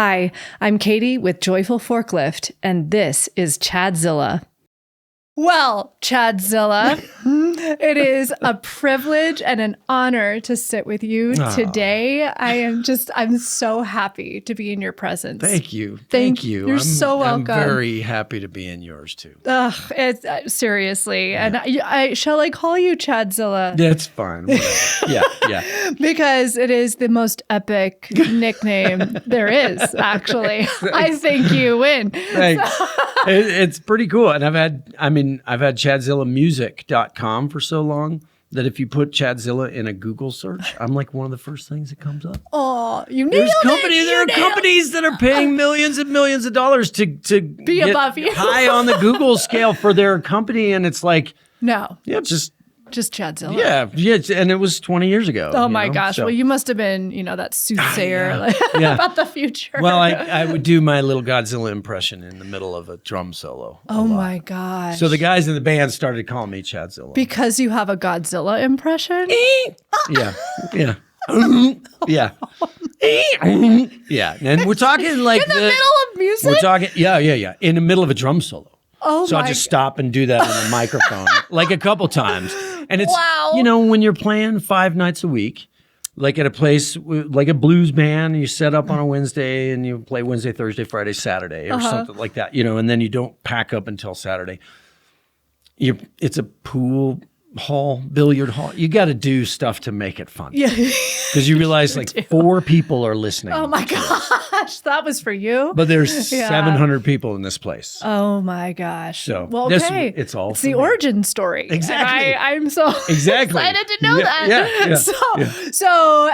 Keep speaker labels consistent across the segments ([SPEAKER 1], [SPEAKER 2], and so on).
[SPEAKER 1] Hi, I'm Katie with Joyful Forklift, and this is Chadzilla. Well, Chadzilla, it is a privilege and an honor to sit with you today. I'm so happy to be in your presence.
[SPEAKER 2] Thank you. Thank you.
[SPEAKER 1] You're so welcome.
[SPEAKER 2] I'm very happy to be in yours too.
[SPEAKER 1] Seriously. Yeah. And I shall I call you Chadzilla?
[SPEAKER 2] That's fine. Yeah.
[SPEAKER 1] Because it is the most epic nickname there is, actually. I think you win.
[SPEAKER 2] Thanks. It's pretty cool. And I've had ChadzillaMusic.com for so long that if you put Chadzilla in a Google search, I'm like one of the first things that comes up.
[SPEAKER 1] Oh, you nailed
[SPEAKER 2] it. There are companies that are paying millions and millions of dollars to
[SPEAKER 1] be above you,
[SPEAKER 2] high on the Google scale for their company. And it's like,
[SPEAKER 1] no,
[SPEAKER 2] yeah,
[SPEAKER 1] just Chadzilla.
[SPEAKER 2] Yeah, and it was 20 years ago.
[SPEAKER 1] Oh my gosh. So. Well, you must have been, that soothsayer about the future.
[SPEAKER 2] Well, I would do my little Godzilla impression in the middle of a drum solo.
[SPEAKER 1] Oh my gosh.
[SPEAKER 2] So the guys in the band started calling me Chadzilla.
[SPEAKER 1] Because you have a Godzilla impression?
[SPEAKER 2] Yeah. Yeah. And we're talking like
[SPEAKER 1] in the middle of music?
[SPEAKER 2] We're talking, yeah. In the middle of a drum solo.
[SPEAKER 1] Oh
[SPEAKER 2] so I'll just stop and do that on the microphone like a couple times. And it's,
[SPEAKER 1] wow.
[SPEAKER 2] When you're playing 5 nights a week, like at a place like a blues band, you set up on a Wednesday and you play Wednesday, Thursday, Friday, Saturday or something like that, and then you don't pack up until Saturday. It's a pool hall, billiard hall. You got to do stuff to make it fun. Yeah. Because you realize 4 people are listening.
[SPEAKER 1] Oh my gosh, that was for you.
[SPEAKER 2] But there's 700 people in this place.
[SPEAKER 1] Oh my gosh.
[SPEAKER 2] So
[SPEAKER 1] okay.
[SPEAKER 2] It's the
[SPEAKER 1] origin story.
[SPEAKER 2] Exactly.
[SPEAKER 1] I'm so excited to know that. So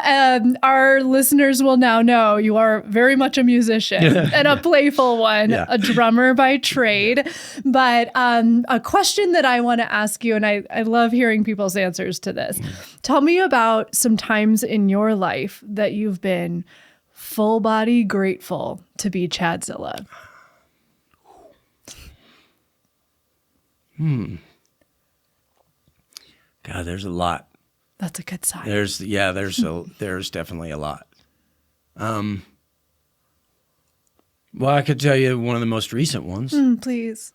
[SPEAKER 1] our listeners will now know you are very much a musician and a playful one, a drummer by trade. But a question that I want to ask you, and I love hearing people's answers to this. Tell me about some times in your life that you've been full body grateful to be Chadzilla.
[SPEAKER 2] God, there's a lot.
[SPEAKER 1] That's a good sign.
[SPEAKER 2] There's definitely a lot. Well, I could tell you one of the most recent ones.
[SPEAKER 1] Please.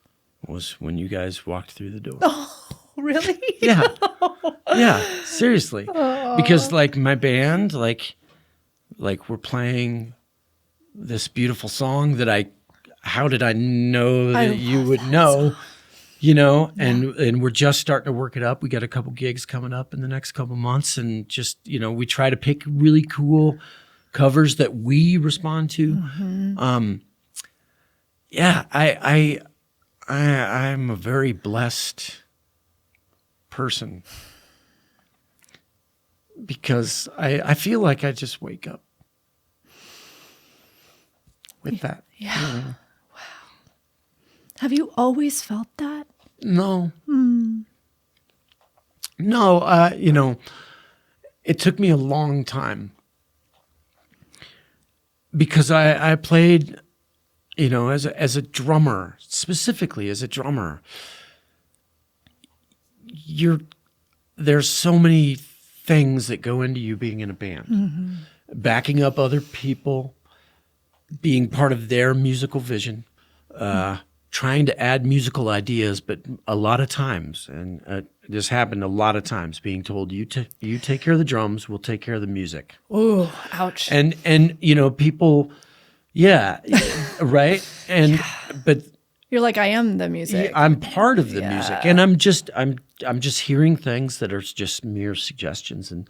[SPEAKER 2] Was when you guys walked through the door.
[SPEAKER 1] Oh, really?
[SPEAKER 2] Yeah. Yeah, seriously. Oh. Because my band, we're playing this beautiful song that how did I know that you would know, and we're just starting to work it up. We got a couple gigs coming up in the next couple months, and just, we try to pick really cool covers that we respond to. Mm-hmm. I'm a very blessed person because I feel like I just wake up with that.
[SPEAKER 1] Yeah. Wow. Have you always felt that?
[SPEAKER 2] No. No, it took me a long time because I played, as a drummer, specifically as a drummer, there's so many things that go into you being in a band, backing up other people, being part of their musical vision, trying to add musical ideas, but a lot of times, and this happened a lot of times, being told, you take care of the drums, we'll take care of the music.
[SPEAKER 1] Oh, ouch.
[SPEAKER 2] And people, right? And but
[SPEAKER 1] you're like, I am the music.
[SPEAKER 2] I'm part of the music, and I'm just hearing things that are just mere suggestions, and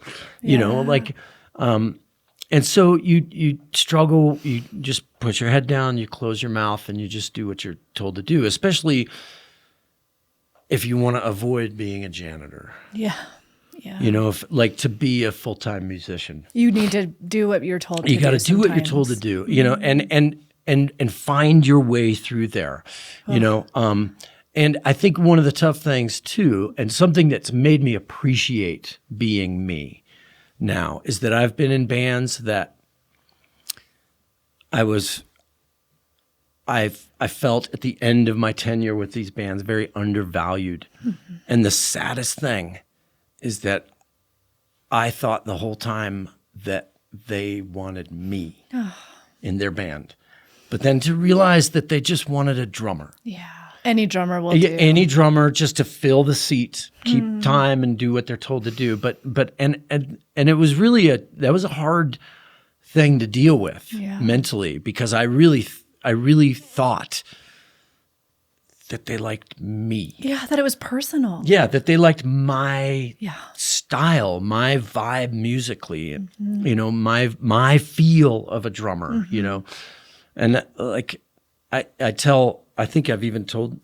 [SPEAKER 2] and so you struggle. You just put your head down, you close your mouth, and you just do what you're told to do. Especially if you want to avoid being a janitor.
[SPEAKER 1] Yeah.
[SPEAKER 2] If to be a full-time musician,
[SPEAKER 1] you need to do what you're told to do.
[SPEAKER 2] You got to do what you're told to do. And find your way through there, and I think one of the tough things too, and something that's made me appreciate being me now, is that I've been in bands that I felt at the end of my tenure with these bands very undervalued. Mm-hmm. And the saddest thing is that I thought the whole time that they wanted me. in their band. But then to realize that they just wanted a drummer.
[SPEAKER 1] Yeah. Any drummer will do.
[SPEAKER 2] Any drummer just to fill the seat, keep time and do what they're told to do. But it was really that was a hard thing to deal with mentally, because I really thought that they liked me.
[SPEAKER 1] Yeah, that it was personal.
[SPEAKER 2] Yeah, that they liked my style, my vibe musically, you know, my feel of a drummer, you know. And like I think I've even told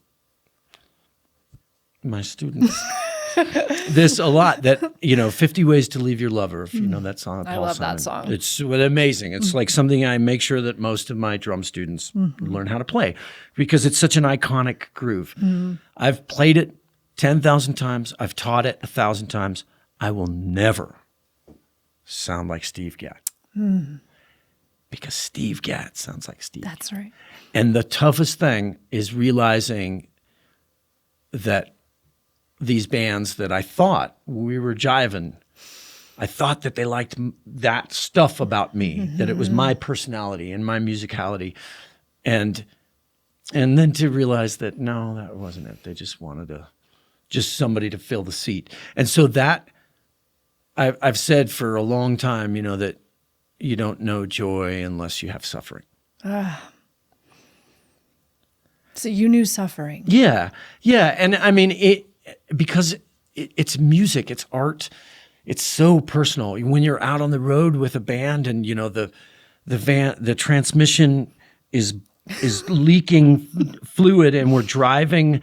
[SPEAKER 2] my students this a lot, that, you know, 50 Ways to Leave Your Lover, if you know that song.
[SPEAKER 1] I love that song.
[SPEAKER 2] It's amazing. It's like something I make sure that most of my drum students learn how to play, because it's such an iconic groove. I've played it 10,000 times. I've taught it 1,000 times. I will never sound like Steve Gadd. Because Steve Gadd sounds like Steve.
[SPEAKER 1] That's right.
[SPEAKER 2] And the toughest thing is realizing that these bands that I thought we were jiving, I thought that they liked that stuff about me, that it was my personality and my musicality. And then to realize that, no, that wasn't it. They just wanted just somebody to fill the seat. And so that, I've said for a long time, you know, that you don't know joy unless you have suffering.
[SPEAKER 1] So you knew suffering.
[SPEAKER 2] Yeah. Yeah. And I mean, because it's music, it's art, it's so personal. When you're out on the road with a band and, you know, the transmission is leaking fluid, and we're driving,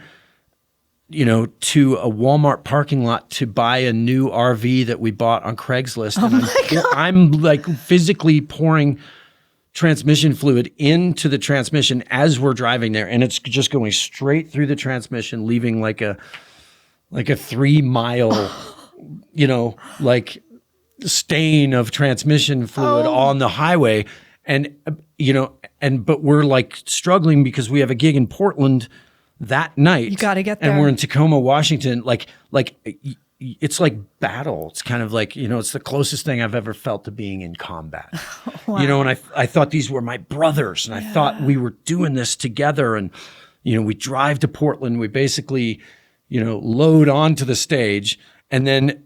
[SPEAKER 2] you know, to a Walmart parking lot to buy a new RV that we bought on Craigslist. And I'm like physically pouring transmission fluid into the transmission as we're driving there, and it's just going straight through the transmission, leaving like a 3 mile, you know, like stain of transmission fluid on the highway. And, you know, but we're like struggling because we have a gig in Portland that night.
[SPEAKER 1] You got to get there.
[SPEAKER 2] And we're in Tacoma, Washington. Like it's like battle. It's kind of like, you know, it's the closest thing I've ever felt to being in combat. Wow. You know, and I thought these were my brothers, and I thought we were doing this together. And, you know, we drive to Portland. We basically, you know, load onto the stage, and then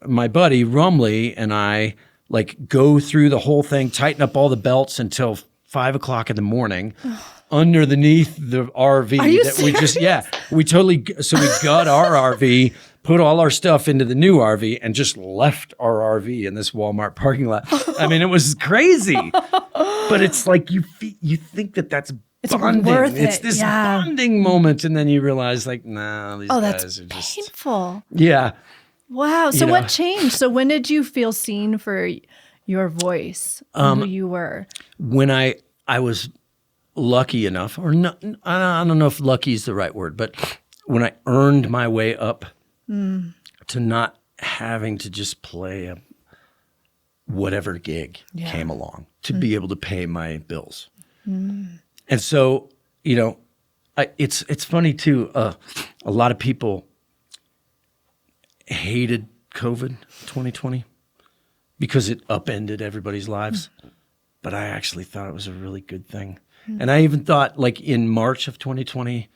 [SPEAKER 2] my buddy Rumley and I like go through the whole thing, tighten up all the belts until 5 o'clock in the morning. Underneath the RV that we just, so we got our RV, put all our stuff into the new RV, and just left our RV in this Walmart parking lot. I mean, it was crazy, but it's like you think that's bonding.
[SPEAKER 1] Worth it.
[SPEAKER 2] It's this bonding moment, and then you realize, like, nah, these guys are just
[SPEAKER 1] painful.
[SPEAKER 2] Yeah.
[SPEAKER 1] Wow. So what changed? So when did you feel seen for your voice, who you were?
[SPEAKER 2] When I was lucky enough, or not, I don't know if lucky is the right word, but when I earned my way up to not having to just play whatever gig came along, to be able to pay my bills. And so, you know, it's funny too, a lot of people hated COVID 2020 because it upended everybody's lives. But I actually thought it was a really good thing. And I even thought, like, in March of 2020,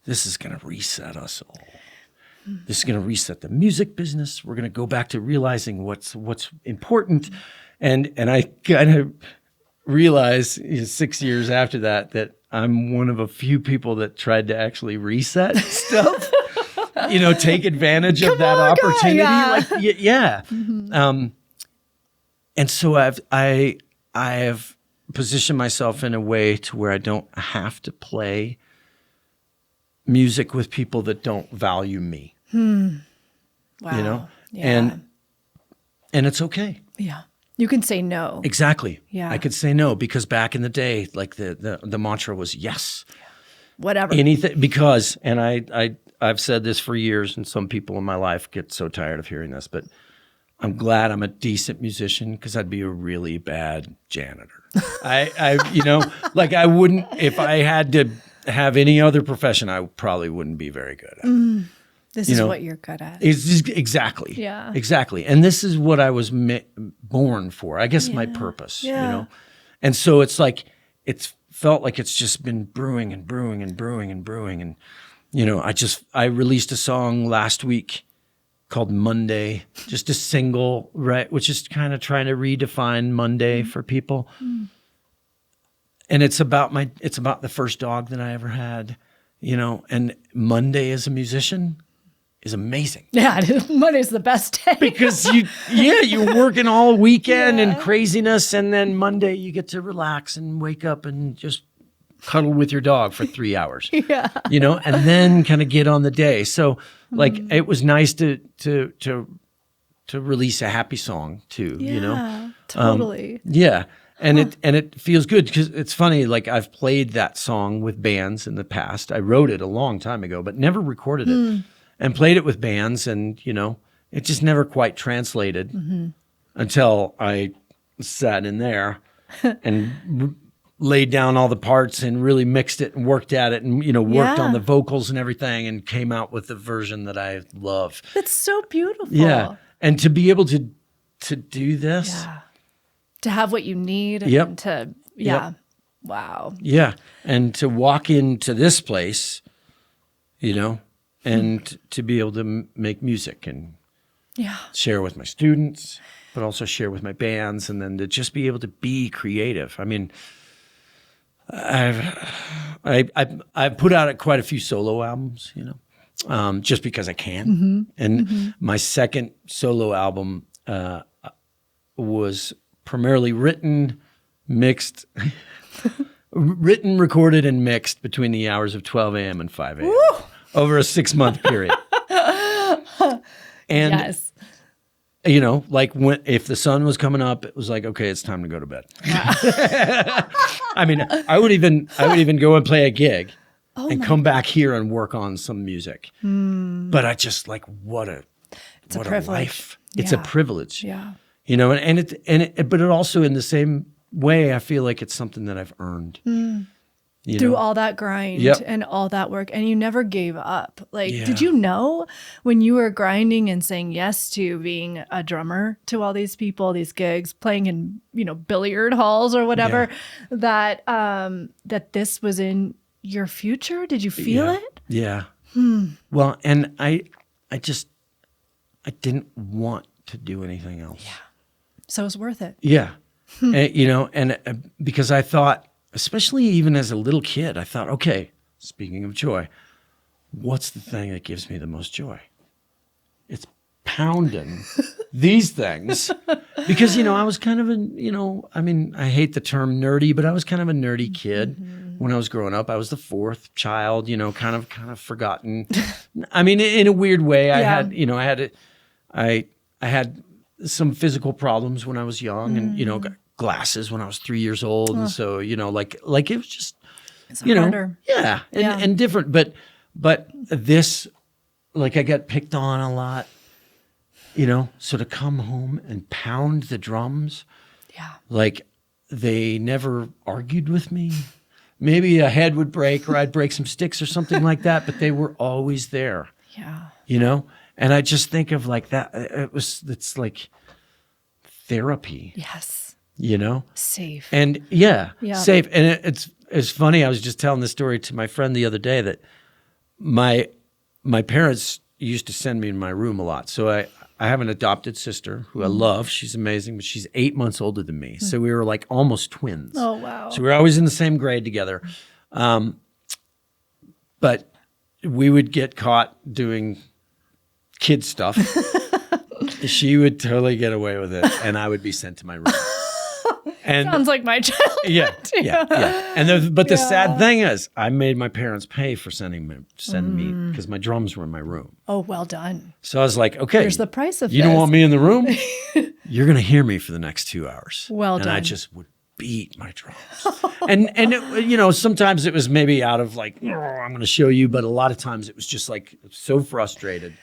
[SPEAKER 2] this is going to reset us all. This is going to reset the music business. We're going to go back to realizing what's important. And I kind of realized 6 years after that I'm one of a few people that tried to actually reset stuff. You know, take advantage of that opportunity. And so I have positioned myself in a way to where I don't have to play music with people that don't value me.
[SPEAKER 1] Wow.
[SPEAKER 2] You know? Yeah. And it's okay.
[SPEAKER 1] Yeah. You can say no.
[SPEAKER 2] Exactly.
[SPEAKER 1] Yeah.
[SPEAKER 2] I could say no, because back in the day, like the mantra was yes.
[SPEAKER 1] Whatever.
[SPEAKER 2] Anything, because, and I've said this for years, and some people in my life get so tired of hearing this, but I'm glad I'm a decent musician, because I'd be a really bad janitor. I you know, like I wouldn't, if I had to have any other profession, I probably wouldn't be very good at it.
[SPEAKER 1] This is what you're good at.
[SPEAKER 2] It's just, exactly.
[SPEAKER 1] Yeah.
[SPEAKER 2] Exactly. And this is what I was born for. I guess my purpose, you know. And so it's like, it's felt like it's just been brewing and brewing and brewing and brewing. And, you know, I released a song last week called Monday, just a single, right? Which is kind of trying to redefine Monday for people. And it's about the first dog that I ever had, you know, and Monday as a musician is amazing.
[SPEAKER 1] Yeah, Monday's the best day.
[SPEAKER 2] Because you're working all weekend and craziness, and then Monday you get to relax and wake up and just cuddle with your dog for 3 hours.
[SPEAKER 1] Yeah.
[SPEAKER 2] You know, and then kind of get on the day. So like it was nice to release a happy song too, you know.
[SPEAKER 1] Totally.
[SPEAKER 2] And it feels good because it's funny, like I've played that song with bands in the past. I wrote it a long time ago, but never recorded it. And played it with bands, and, you know, it just never quite translated until I sat in there and laid down all the parts and really mixed it and worked at it and, you know, worked on the vocals and everything and came out with the version that I love.
[SPEAKER 1] That's so beautiful.
[SPEAKER 2] Yeah. And to be able to do this.
[SPEAKER 1] Yeah. To have what you need.
[SPEAKER 2] Yep.
[SPEAKER 1] And to, wow.
[SPEAKER 2] Yeah. And to walk into this place, you know, and to be able to make music and share with my students, but also share with my bands, and then to just be able to be creative. I mean, I've put out quite a few solo albums, you know, just because I can. And my second solo album was primarily written, recorded, and mixed between the hours of 12 a.m. and 5 a.m.
[SPEAKER 1] Woo!
[SPEAKER 2] Over a 6-month period. And, you know, like if the sun was coming up, it was like, okay, it's time to go to bed. I mean, I would even go and play a gig and come back here and work on some music. But I just like, what a life. It's a privilege.
[SPEAKER 1] Yeah.
[SPEAKER 2] You know, but it also, in the same way, I feel like it's something that I've earned.
[SPEAKER 1] Through all that grind and all that work, and you never gave up. Like, did you know when you were grinding and saying yes to being a drummer to all these people, these gigs, playing in, you know, billiard halls or whatever, that this was in your future? Did you feel it?
[SPEAKER 2] Yeah. Well, and I didn't want to do anything else.
[SPEAKER 1] Yeah. So it was worth it.
[SPEAKER 2] Yeah. And, you know, and because I thought, especially even as a little kid, I thought, okay, speaking of joy, what's the thing that gives me the most joy? It's pounding these things. Because, you know, I was kind of I mean, I hate the term nerdy, but I was kind of a nerdy kid when I was growing up. I was the fourth child, you know, kind of forgotten. I mean, in a weird way, I had some physical problems when I was young, and, you know, got glasses when I was 3 years old. And so, you know, like it was just, you know, and different. But this, like, I got picked on a lot, you know, so to come home and pound the drums, like they never argued with me. Maybe a head would break or I'd break some sticks or something like that, but they were always there.
[SPEAKER 1] Yeah.
[SPEAKER 2] You know? And I just think of like that, it's like therapy.
[SPEAKER 1] Yes.
[SPEAKER 2] You know?
[SPEAKER 1] Safe.
[SPEAKER 2] And safe. And it's funny. I was just telling this story to my friend the other day that my parents used to send me in my room a lot. So I have an adopted sister who I love. She's amazing, but she's 8 months older than me. So we were like almost twins.
[SPEAKER 1] Oh, wow.
[SPEAKER 2] So we were always in the same grade together. But we would get caught doing kid stuff. She would totally get away with it, and I would be sent to my room. And
[SPEAKER 1] sounds like my childhood.
[SPEAKER 2] Yeah. And the sad thing is, I made my parents pay for sending me because my drums were in my room.
[SPEAKER 1] Oh, well done.
[SPEAKER 2] So I was like, okay,
[SPEAKER 1] here's the price of
[SPEAKER 2] you
[SPEAKER 1] this.
[SPEAKER 2] don't want me in the room? You're gonna hear me for the next 2 hours.
[SPEAKER 1] Well done.
[SPEAKER 2] And I just would beat my drums. and it, you know, sometimes it was maybe out of like, oh, I'm gonna show you, but a lot of times it was just like so frustrated.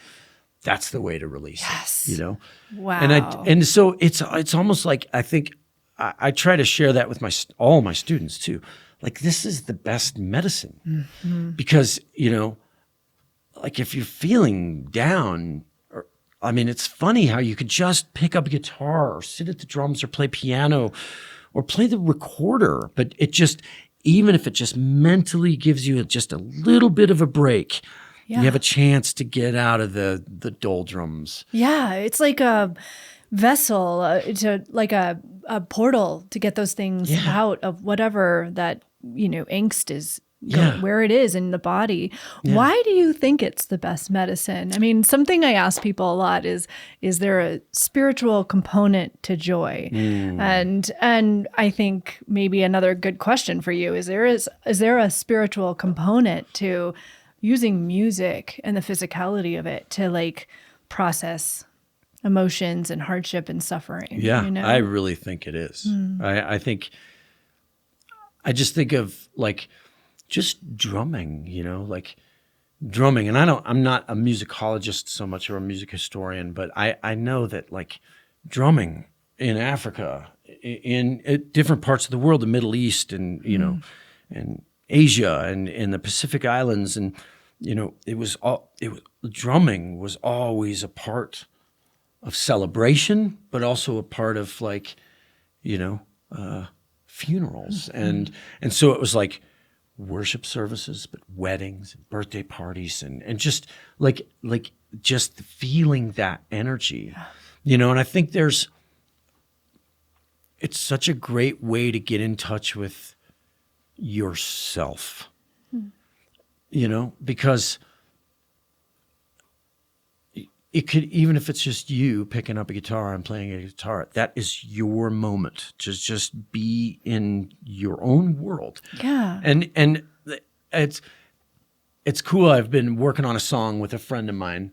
[SPEAKER 2] That's the way to release it. You know.
[SPEAKER 1] Wow.
[SPEAKER 2] And so it's almost like, I think I try to share that with all my students too. Like, this is the best medicine because, you know, like if you're feeling down, I mean, it's funny how you could just pick up a guitar or sit at the drums or play piano play the recorder. But it just, even if it just mentally gives you just a little bit of a break, you have a chance to get out of the doldrums.
[SPEAKER 1] Yeah, it's like a vessel, like a portal to get those things out of whatever that, angst is. Where it is in the body. Yeah. Why do you think it's the best medicine? I mean, something I ask people a lot is there a spiritual component to joy? And I think maybe another good question for you is there a spiritual component to using music and the physicality of it to like process emotions and hardship and suffering?
[SPEAKER 2] Yeah, I really think it is. I just think of like just drumming, like drumming. And I'm not a musicologist so much or a music historian, but I know that like drumming in Africa, in different parts of the world, the Middle East and, and Asia and in the Pacific Islands. And, drumming was always a part of celebration, but also a part of like, funerals. And so it was like, worship services, but weddings and birthday parties and just like just feeling that energy, and I think it's such a great way to get in touch with yourself, because it could, even if it's just you picking up a guitar and playing a guitar, that is your moment to just be in your own world.
[SPEAKER 1] Yeah.
[SPEAKER 2] And it's cool. I've been working on a song with a friend of mine.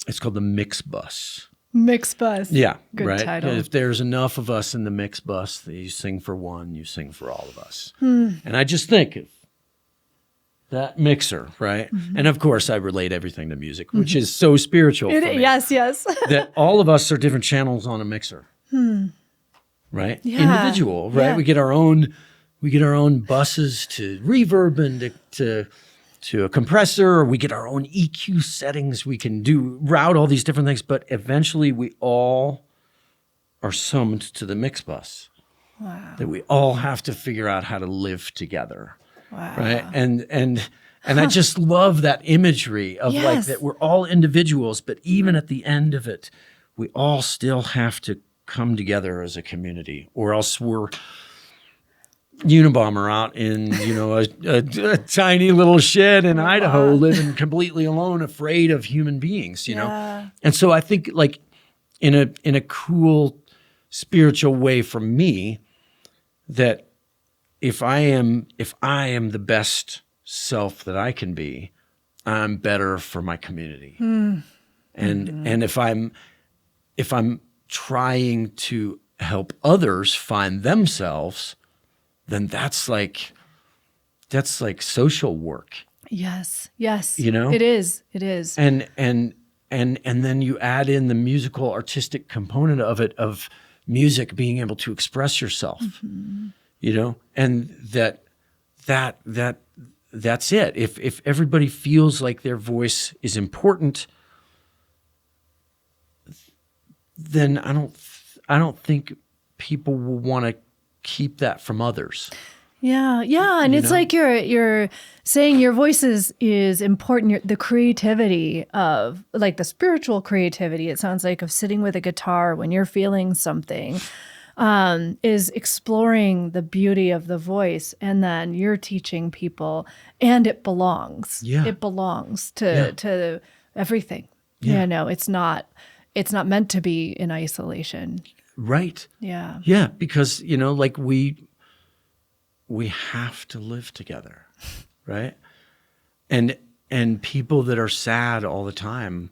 [SPEAKER 2] It's called the Mix Bus.
[SPEAKER 1] Mix Bus.
[SPEAKER 2] Yeah.
[SPEAKER 1] Good title.
[SPEAKER 2] If there's enough of us in the Mix Bus, that you sing for one, you sing for all of us. And I just think of that mixer, right? And of course, I relate everything to music, which is so spiritual for me.
[SPEAKER 1] Yes.
[SPEAKER 2] That all of us are different channels on a mixer, right?
[SPEAKER 1] Yeah.
[SPEAKER 2] Individual, right?
[SPEAKER 1] Yeah.
[SPEAKER 2] We get our own buses to reverb and to a compressor. Or we get our own EQ settings. We can route all these different things, but eventually we all are summed to the mix bus.
[SPEAKER 1] Wow.
[SPEAKER 2] That we all have to figure out how to live together.
[SPEAKER 1] Wow.
[SPEAKER 2] Right. And I just love that imagery of like that we're all individuals, but even at the end of it, we all still have to come together as a community, or else we're Unabomber out in, a tiny little shed in Idaho, living completely alone, afraid of human beings, know? And so I think like in a cool spiritual way for me, that if I am the best self that I can be, I'm better for my community. And if I'm trying to help others find themselves, then that's like social work.
[SPEAKER 1] Yes. It is.
[SPEAKER 2] And then you add in the musical artistic component of it, of music being able to express yourself. And that's it. If everybody feels like their voice is important, then I don't think people will want to keep that from others.
[SPEAKER 1] Yeah, and it's like you're saying your voice is important. The creativity of like the spiritual creativity. It sounds like of sitting with a guitar when you're feeling something. Is exploring the beauty of the voice, and then you're teaching people, and it belongs.
[SPEAKER 2] Yeah.
[SPEAKER 1] It belongs to everything. Yeah. It's not meant to be in isolation.
[SPEAKER 2] Right.
[SPEAKER 1] Yeah.
[SPEAKER 2] Yeah, because like we have to live together, right? And people that are sad all the time,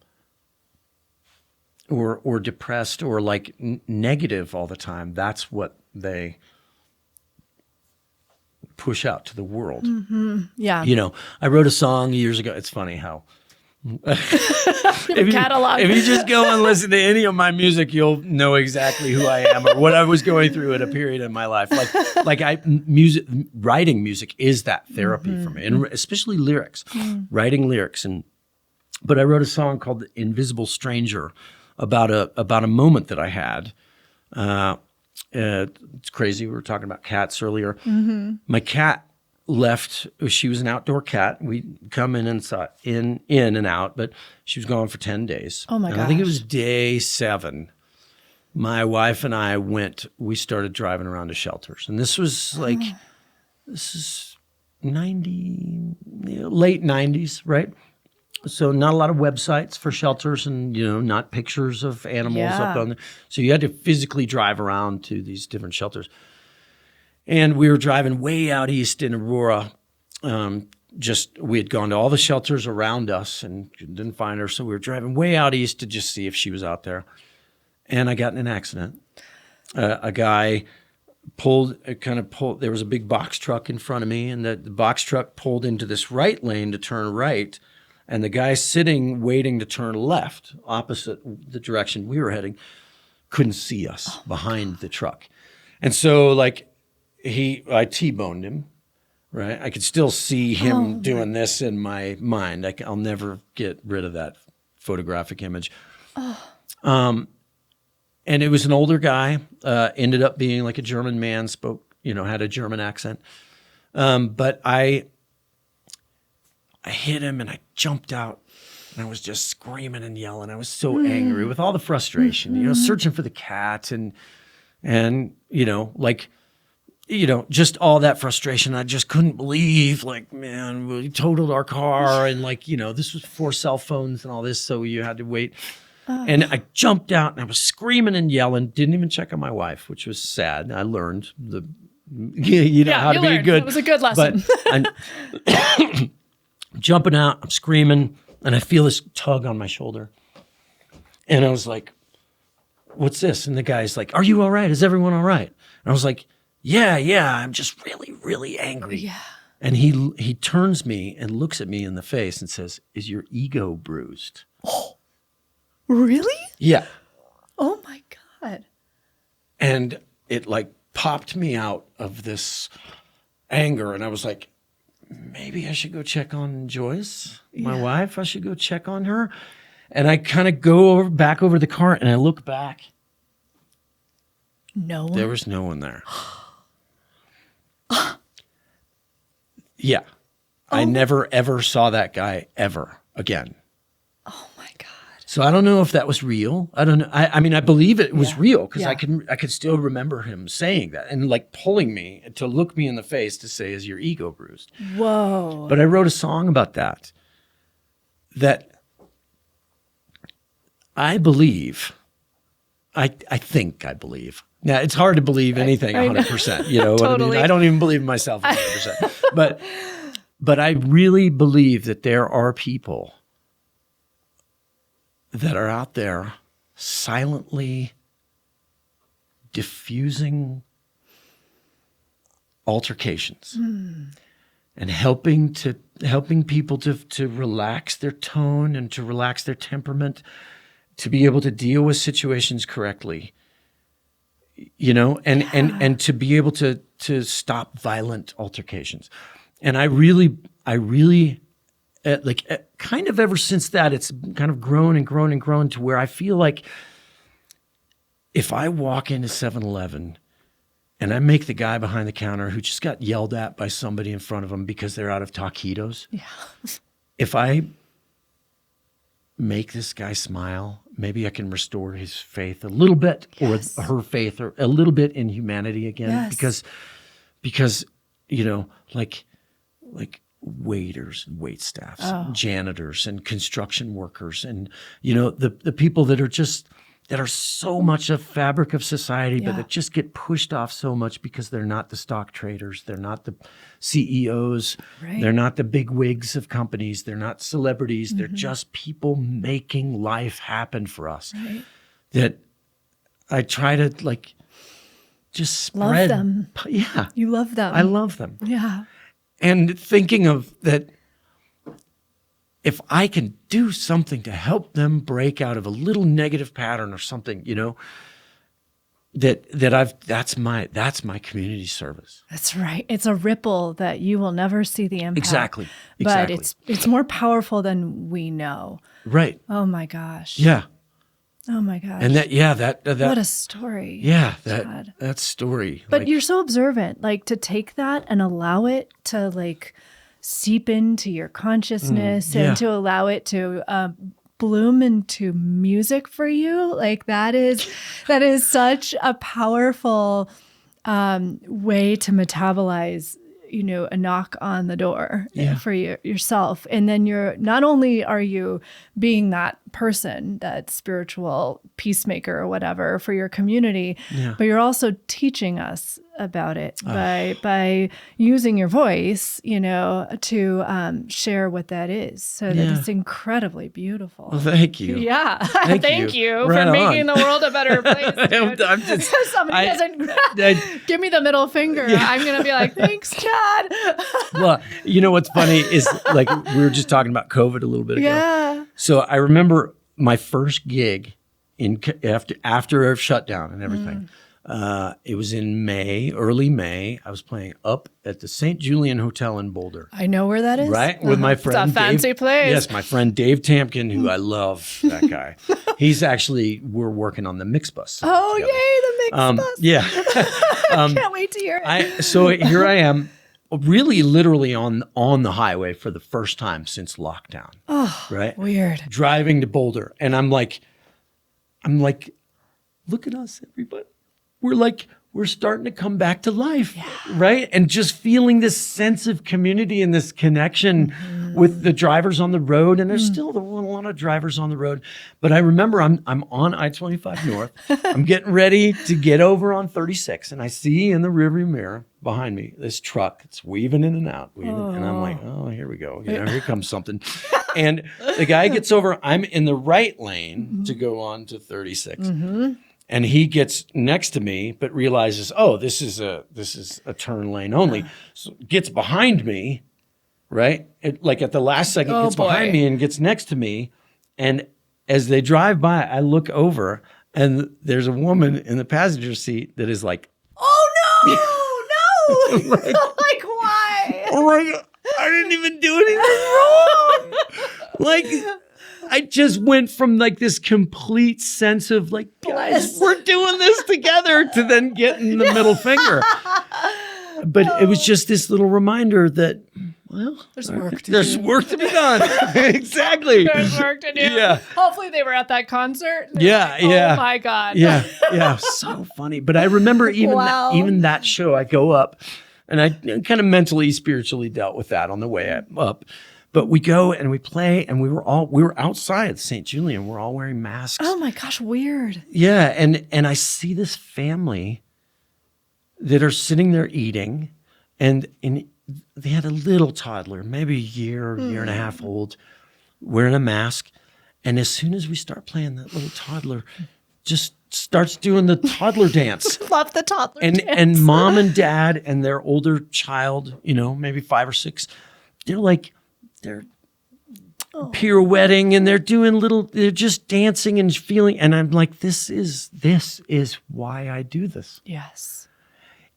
[SPEAKER 2] or depressed, or like negative all the time, that's what they push out to the world.
[SPEAKER 1] Yeah.
[SPEAKER 2] I wrote a song years ago. It's funny how
[SPEAKER 1] catalog.
[SPEAKER 2] If you just go and listen to any of my music, you'll know exactly who I am or what I was going through at a period in my life. Writing music is that therapy for me, and especially lyrics, writing lyrics. But I wrote a song called "Invisible Stranger" about a moment that I had it's crazy. We were talking about cats earlier. Mm-hmm. My cat left. She was an outdoor cat. We come in and out, but she was gone for 10 days.
[SPEAKER 1] Oh my gosh.
[SPEAKER 2] I think it was day 7. My wife and I we started driving around to shelters. And this was this is late 90s, right? So not a lot of websites for shelters and, not pictures of animals up on there. So you had to physically drive around to these different shelters. And we were driving way out east in Aurora. We had gone to all the shelters around us and didn't find her. So we were driving way out east to just see if she was out there. And I got in an accident. A guy pulled. There was a big box truck in front of me, and the box truck pulled into this right lane to turn right. And the guy sitting, waiting to turn left, opposite the direction we were heading, couldn't see us behind the truck. And so, I T-boned him, right? I could still see him doing this in my mind. I'll never get rid of that photographic image. And it was an older guy, ended up being like a German man, had a German accent. But I hit him and I jumped out and I was just screaming and yelling. I was so angry with all the frustration, searching for the cat and just all that frustration. I just couldn't believe, man, we totaled our car and this was before cell phones and all this. So you had to wait. And I jumped out and I was screaming and yelling, didn't even check on my wife, which was sad. I learned how to be a good.
[SPEAKER 1] It was a good lesson.
[SPEAKER 2] But I'm jumping out, I'm screaming, and I feel this tug on my shoulder. And I was like, what's this? And the guy's like, are you all right? Is everyone all right? And I was like, yeah, I'm just really, really angry.
[SPEAKER 1] Yeah.
[SPEAKER 2] And he turns me and looks at me in the face and says, is your ego bruised?
[SPEAKER 1] Oh, really?
[SPEAKER 2] Yeah.
[SPEAKER 1] Oh my God.
[SPEAKER 2] And it popped me out of this anger. And I was like, maybe I should go check on Joyce, my wife. I should go check on her. And I kind of go back over the car and I look back.
[SPEAKER 1] No one?
[SPEAKER 2] There was no one there. Yeah. I never, ever saw that guy ever again.
[SPEAKER 1] Oh my God.
[SPEAKER 2] So I don't know if that was real. I don't know. I mean, I believe it was real because I could still remember him saying that and pulling me to look me in the face to say, is your ego bruised?
[SPEAKER 1] Whoa.
[SPEAKER 2] But I wrote a song about that I believe, I think I believe. Now, it's hard to believe anything 100%. You know
[SPEAKER 1] Totally.
[SPEAKER 2] what I mean? I don't even believe myself 100%. But I really believe that there are people that are out there silently diffusing altercations and helping people to relax their tone and to relax their temperament, to be able to deal with situations correctly, and to be able to stop violent altercations. And I really kind of ever since that, it's kind of grown and grown and grown to where I feel like if I walk into 7-Eleven and I make the guy behind the counter who just got yelled at by somebody in front of him because they're out of taquitos, if I make this guy smile, maybe I can restore his faith a little bit or her faith or a little bit in humanity again. Because like waiters and wait staffs, janitors and construction workers, and the people that are so much a fabric of society, but that just get pushed off so much because they're not the stock traders, they're not the CEOs, they're not the big wigs of companies, they're not celebrities, they're just people making life happen for us. That I try to just spread.
[SPEAKER 1] Love them.
[SPEAKER 2] Yeah.
[SPEAKER 1] You love them.
[SPEAKER 2] I love them.
[SPEAKER 1] Yeah.
[SPEAKER 2] And thinking of that, if I can do something to help them break out of a little negative pattern or something, that's my community service.
[SPEAKER 1] That's right. It's a ripple that you will never see the impact.
[SPEAKER 2] Exactly.
[SPEAKER 1] But it's more powerful than we know.
[SPEAKER 2] Right.
[SPEAKER 1] Oh my gosh.
[SPEAKER 2] Yeah.
[SPEAKER 1] Oh my gosh.
[SPEAKER 2] And that
[SPEAKER 1] what a story.
[SPEAKER 2] Yeah,
[SPEAKER 1] God.
[SPEAKER 2] that story.
[SPEAKER 1] But you're so observant, like to take that and allow it to like seep into your consciousness and to allow it to bloom into music for you. Like that is such a powerful way to metabolize, a knock on the door for yourself. And then not only are you being that person, that spiritual peacemaker or whatever for your community, but you're also teaching us about it by using your voice, to share what that is. So that it's incredibly beautiful.
[SPEAKER 2] Well, thank you.
[SPEAKER 1] Yeah. Thank you
[SPEAKER 2] right
[SPEAKER 1] for making the world a better place.
[SPEAKER 2] I'm just,
[SPEAKER 1] somebody doesn't give me the middle finger. I'm going to be like, thanks, Chad.
[SPEAKER 2] Well, what's funny is like we were just talking about COVID a little bit ago.
[SPEAKER 1] Yeah.
[SPEAKER 2] So I remember my first gig after our shutdown and everything. It was in early May. I was playing up at the St. Julian Hotel in Boulder.
[SPEAKER 1] I know where that is.
[SPEAKER 2] Right? With my friend
[SPEAKER 1] It's a fancy place.
[SPEAKER 2] Yes, my friend Dave Tamkin, who I love, that guy. We're working on the mix bus.
[SPEAKER 1] Oh,
[SPEAKER 2] together.
[SPEAKER 1] yay, the mix bus.
[SPEAKER 2] Yeah.
[SPEAKER 1] Can't wait to hear it.
[SPEAKER 2] So here I am, really literally on the highway for the first time since lockdown.
[SPEAKER 1] Oh,
[SPEAKER 2] right?
[SPEAKER 1] Weird.
[SPEAKER 2] Driving to Boulder. And I'm like, look at us, everybody. We're starting to come back to life, right? And just feeling this sense of community and this connection with the drivers on the road. And there's still a lot of drivers on the road. But I remember I'm on I-25 North. I'm getting ready to get over on 36. And I see in the rearview mirror behind me this truck. It's weaving in and out. And I'm like, oh, here we go. Here comes something. And the guy gets over. I'm in the right lane to go on to 36. And he gets next to me, but realizes, oh, this is a turn lane only. So gets behind me, right? Like at the last second, gets behind me and gets next to me. And as they drive by, I look over, and there's a woman in the passenger seat that is like,
[SPEAKER 1] oh no, no! Like why?
[SPEAKER 2] Like I didn't even do anything wrong. Like. I just went from like this complete sense of like, guys, we're doing this together to then getting the middle finger. But it was just this little reminder that, well,
[SPEAKER 1] there's work to
[SPEAKER 2] be done. Exactly.
[SPEAKER 1] There's work to do.
[SPEAKER 2] Yeah.
[SPEAKER 1] Hopefully they were at that concert.
[SPEAKER 2] Yeah.
[SPEAKER 1] Oh my God.
[SPEAKER 2] Yeah. So funny. But I remember even that show, I go up and I kind of mentally, spiritually dealt with that on the way up. But we go and we play, and we were outside St. Julian. We're all wearing masks.
[SPEAKER 1] Oh my gosh, weird.
[SPEAKER 2] Yeah, and I see this family that are sitting there eating, and they had a little toddler, maybe a year and a half old, wearing a mask. And as soon as we start playing, that little toddler just starts doing the toddler dance.
[SPEAKER 1] Love the toddler dance.
[SPEAKER 2] And mom and dad and their older child, maybe 5 or 6, they're pirouetting and they're just dancing and feeling. And I'm like, this is why I do this.
[SPEAKER 1] Yes.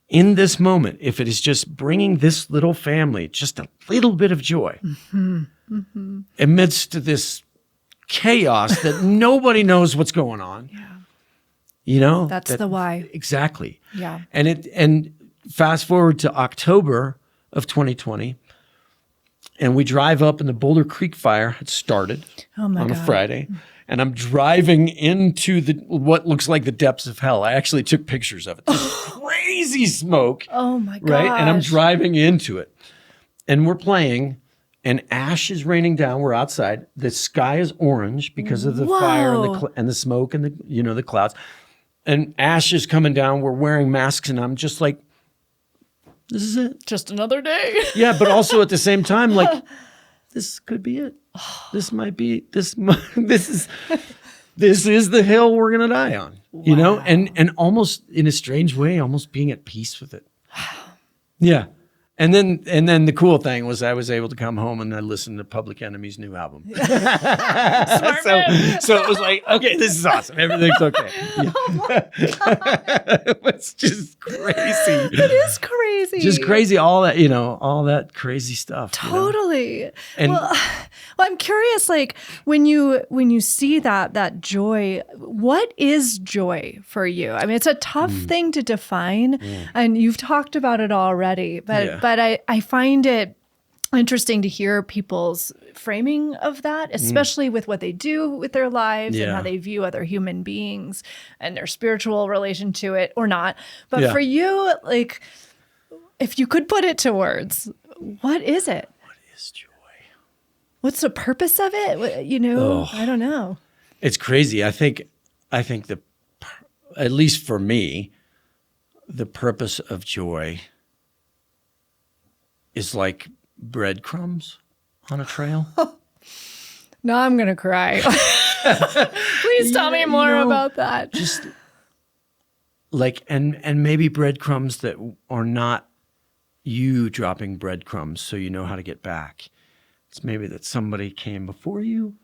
[SPEAKER 2] In this moment, if it is just bringing this little family just a little bit of joy amidst this chaos that nobody knows what's going on.
[SPEAKER 1] Yeah. That's the why.
[SPEAKER 2] Exactly.
[SPEAKER 1] Yeah.
[SPEAKER 2] And fast forward to October of 2020. And we drive up, and the Boulder Creek fire had started on a Friday. And I'm driving into what looks like the depths of hell. I actually took pictures of it. Crazy smoke.
[SPEAKER 1] Oh, my God.
[SPEAKER 2] Right? And I'm driving into it. And we're playing, and ash is raining down. We're outside. The sky is orange because of the fire and the smoke and the clouds. And ash is coming down. We're wearing masks, and I'm just like, this is it.
[SPEAKER 1] Just another day.
[SPEAKER 2] Yeah, but also at the same time, like, this could be it. This might be this is the hill we're gonna die on. Wow. And almost in a strange way, almost being at peace with it. Wow. Yeah. And then the cool thing was I was able to come home and I listened to Public Enemy's new album. So it was like, okay, this is awesome. Everything's okay. Yeah.
[SPEAKER 1] Oh my God.
[SPEAKER 2] It's just crazy.
[SPEAKER 1] It is crazy.
[SPEAKER 2] Just crazy. All that crazy stuff.
[SPEAKER 1] Totally.
[SPEAKER 2] And
[SPEAKER 1] Well, I'm curious, like when you see that joy, what is joy for you? I mean, it's a tough thing to define, and you've talked about it already, but I find it interesting to hear people's framing of that, especially with what they do with their lives and how they view other human beings and their spiritual relation to it or not. But for you, like, if you could put it to words, what is it?
[SPEAKER 2] What is joy?
[SPEAKER 1] What's the purpose of it? You know, I don't know.
[SPEAKER 2] It's crazy. I think at least for me, the purpose of joy is like breadcrumbs on a trail.
[SPEAKER 1] Now I'm going to cry. Please tell me more about that.
[SPEAKER 2] Just like, and maybe breadcrumbs that are not you dropping breadcrumbs so you know how to get back. It's maybe that somebody came before you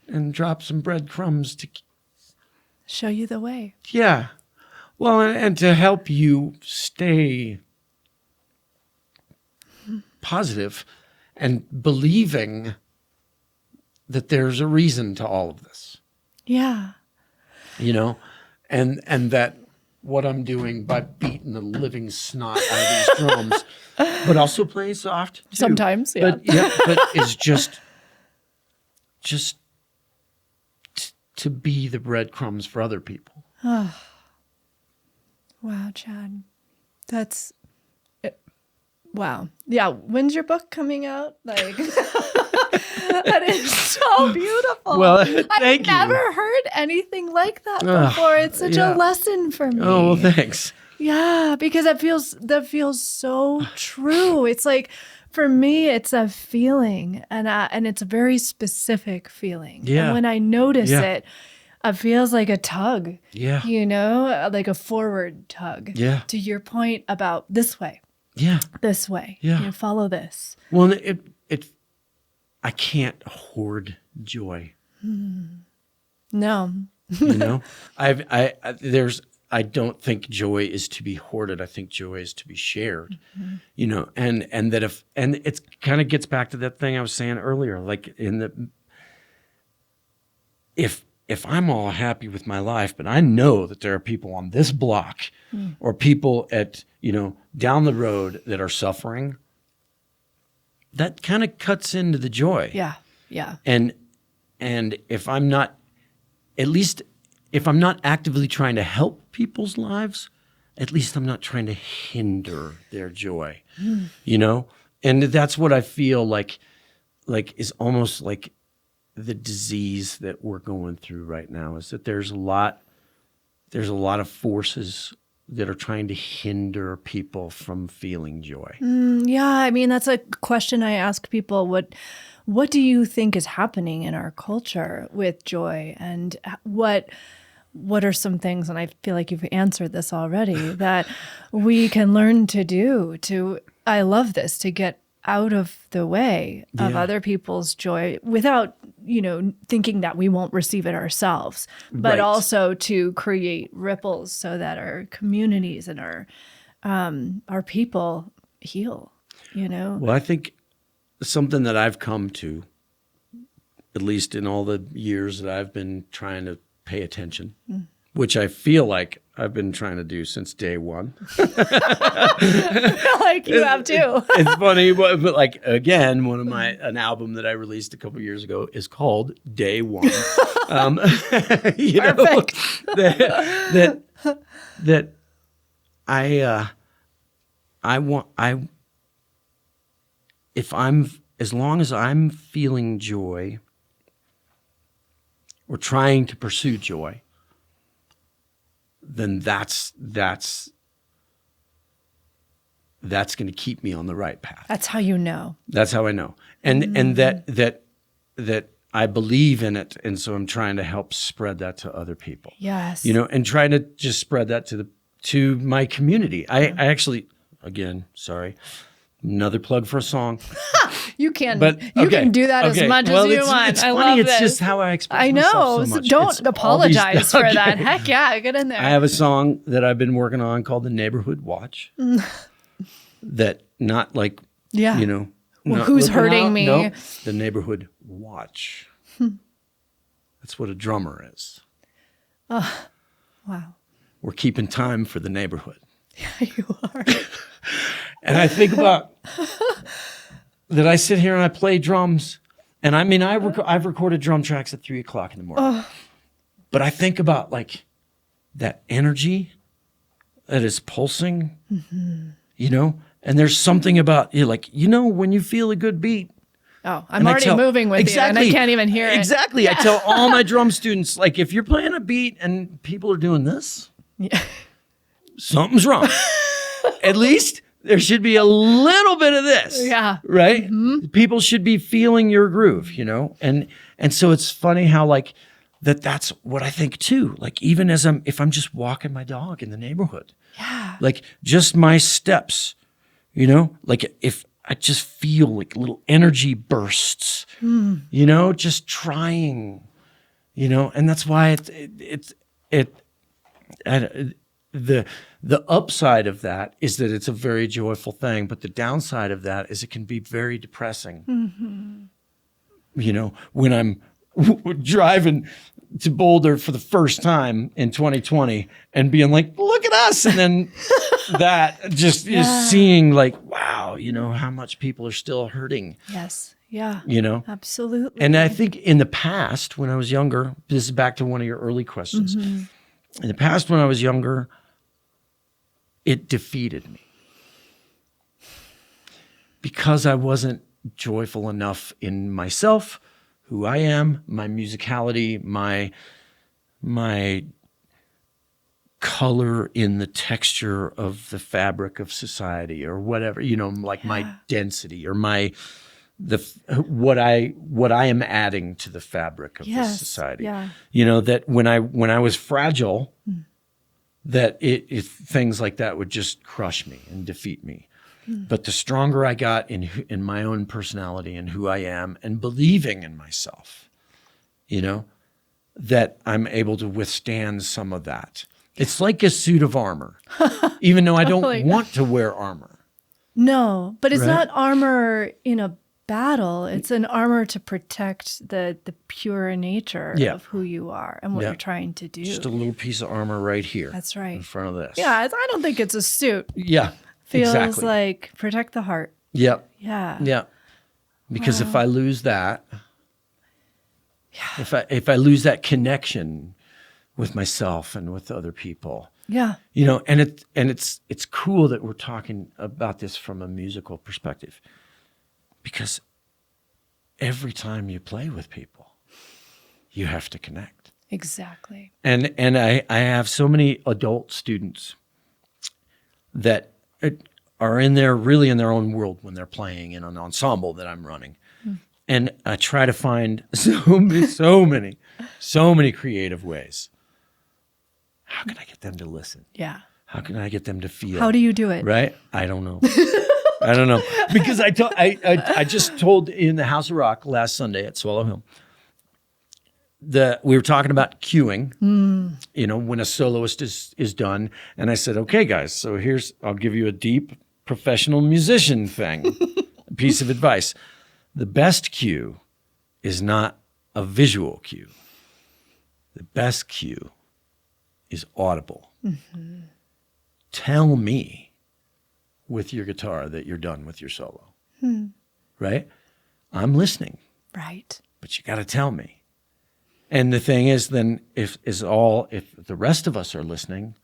[SPEAKER 2] and dropped some breadcrumbs to
[SPEAKER 1] show you the way.
[SPEAKER 2] Yeah. Well, and to help you stay positive and believing that there's a reason to all of this.
[SPEAKER 1] Yeah.
[SPEAKER 2] You know, and that what I'm doing by beating the living snot out of these drums, but also playing soft too.
[SPEAKER 1] Sometimes, yeah.
[SPEAKER 2] But it's just to be the breadcrumbs for other people.
[SPEAKER 1] Oh. Wow, Chad. That's wow. Yeah. When's your book coming out? Like, that is so beautiful.
[SPEAKER 2] Well, thank you.
[SPEAKER 1] I've never heard anything like that before. It's such a lesson for me.
[SPEAKER 2] Oh, well, thanks.
[SPEAKER 1] Yeah, because that feels so true. It's like, for me, it's a feeling, and it's a very specific feeling.
[SPEAKER 2] Yeah.
[SPEAKER 1] And when I notice it feels like a tug.
[SPEAKER 2] Yeah.
[SPEAKER 1] You know, like a forward tug.
[SPEAKER 2] Yeah.
[SPEAKER 1] To your point about this way.
[SPEAKER 2] Yeah.
[SPEAKER 1] This way.
[SPEAKER 2] Yeah.
[SPEAKER 1] You follow this.
[SPEAKER 2] Well, I can't hoard joy.
[SPEAKER 1] No.
[SPEAKER 2] You know, I don't think joy is to be hoarded. I think joy is to be shared. Mm-hmm. You know, and it kind of gets back to that thing I was saying earlier. Like if I'm all happy with my life, but I know that there are people on this block or people at, down the road that are suffering, that kind of cuts into the joy.
[SPEAKER 1] Yeah. Yeah.
[SPEAKER 2] And if I'm not, at least if I'm not actively trying to help people's lives, at least I'm not trying to hinder their joy, And that's what I feel like is almost like the disease that we're going through right now, is that there's a lot of forces that are trying to hinder people from feeling joy.
[SPEAKER 1] Yeah, I mean, that's a question I ask people. What do you think is happening in our culture with joy, and what are some things, and I feel like you've answered this already, that we can learn to do I love this, to get out of the way of other people's joy without, thinking that we won't receive it ourselves, but also to create ripples so that our communities and our people heal,
[SPEAKER 2] Well, I think something that I've come to, at least in all the years that I've been trying to pay attention, which I feel like I've been trying to do since day one.
[SPEAKER 1] I feel like you have too.
[SPEAKER 2] It's funny, but like, again, an album that I released a couple years ago is called Day One.
[SPEAKER 1] Perfect.
[SPEAKER 2] That as long as I'm feeling joy or trying to pursue joy, then that's going to keep me on the right path.
[SPEAKER 1] That's how you know.
[SPEAKER 2] That's how I know. And that I believe in it, and so I'm trying to help spread that to other people.
[SPEAKER 1] Yes.
[SPEAKER 2] And trying to just spread that to my community. I actually, again, sorry, another plug for a song.
[SPEAKER 1] You can do that as much as you want.
[SPEAKER 2] It's
[SPEAKER 1] I
[SPEAKER 2] funny.
[SPEAKER 1] love
[SPEAKER 2] It's
[SPEAKER 1] it.
[SPEAKER 2] just how I express
[SPEAKER 1] I know.
[SPEAKER 2] myself so much.
[SPEAKER 1] Don't apologize for that. Heck yeah, get in there.
[SPEAKER 2] I have a song that I've been working on called The Neighborhood Watch. That not like,
[SPEAKER 1] who's hurting me.
[SPEAKER 2] No, the neighborhood watch. That's what a drummer is.
[SPEAKER 1] Wow.
[SPEAKER 2] We're keeping time for the neighborhood.
[SPEAKER 1] Yeah, you are.
[SPEAKER 2] And I think about that. I sit here and I play drums, and I mean, I've recorded drum tracks at 3 o'clock in the morning. But I think about like that energy that is pulsing, you know, and there's something about when you feel a good beat.
[SPEAKER 1] Oh, I'm already moving with you, and I can't even hear it.
[SPEAKER 2] Exactly. I tell all my drum students, like, if you're playing a beat and people are doing this, something's wrong. At least there should be a little bit of this.
[SPEAKER 1] Yeah.
[SPEAKER 2] Right? Mm-hmm. People should be feeling your groove, you know? And so it's funny how like that's what I think too. Like even if I'm just walking my dog in the neighborhood.
[SPEAKER 1] Yeah.
[SPEAKER 2] Like just my steps, you know? Like if I just feel like little energy bursts, you know, just trying, you know? And that's why the upside of that is that it's a very joyful thing, but the downside of that is it can be very depressing. Mm-hmm. You know, when I'm driving to Boulder for the first time in 2020 and being like, look at us. And then that just is seeing like, wow, you know, how much people are still hurting.
[SPEAKER 1] Yes. Yeah.
[SPEAKER 2] You know?
[SPEAKER 1] Absolutely.
[SPEAKER 2] And I think in the past, when I was younger, this is back to one of your early questions. Mm-hmm. In the past, when I was younger, it defeated me because I wasn't joyful enough in myself, who I am, my musicality, my color in the texture of the fabric of society or whatever, you know, like my density or what I am adding to the fabric of this society. Yeah. You know, that when I was fragile, that things like that would just crush me and defeat me. But the stronger I got in my own personality and who I am and believing in myself, you know, that I'm able to withstand some of that. It's like a suit of armor, even though I don't want to wear armor.
[SPEAKER 1] No, but it's not armor in a battle. It's an armor to protect the pure nature of who you are and what you're trying to do.
[SPEAKER 2] Just a little piece of armor right here.
[SPEAKER 1] That's right.
[SPEAKER 2] In front of this.
[SPEAKER 1] Yeah, I don't think it's a suit.
[SPEAKER 2] Yeah,
[SPEAKER 1] Feels like protect the heart.
[SPEAKER 2] Yep.
[SPEAKER 1] Yeah.
[SPEAKER 2] Yeah. Because if I lose that, if I lose that connection with myself and with other people, you know, and it's cool that we're talking about this from a musical perspective, because every time you play with people, you have to connect.
[SPEAKER 1] Exactly.
[SPEAKER 2] And I have so many adult students that are really in their own world when they're playing in an ensemble that I'm running. And I try to find so many creative ways. How can I get them to listen? Yeah. How can I get them to feel?
[SPEAKER 1] How do you do it?
[SPEAKER 2] Right? I don't know. I don't know. Because I just told in the House of Rock last Sunday at Swallow Hill, we were talking about cueing, you know, when a soloist is done. And I said, okay, guys, so I'll give you a deep professional musician thing, a piece of advice. The best cue is not a visual cue. The best cue is audible. Mm-hmm. Tell me with your guitar that you're done with your solo. Right? I'm listening.
[SPEAKER 1] Right.
[SPEAKER 2] But you got to tell me. And the thing is, then, if the rest of us are listening,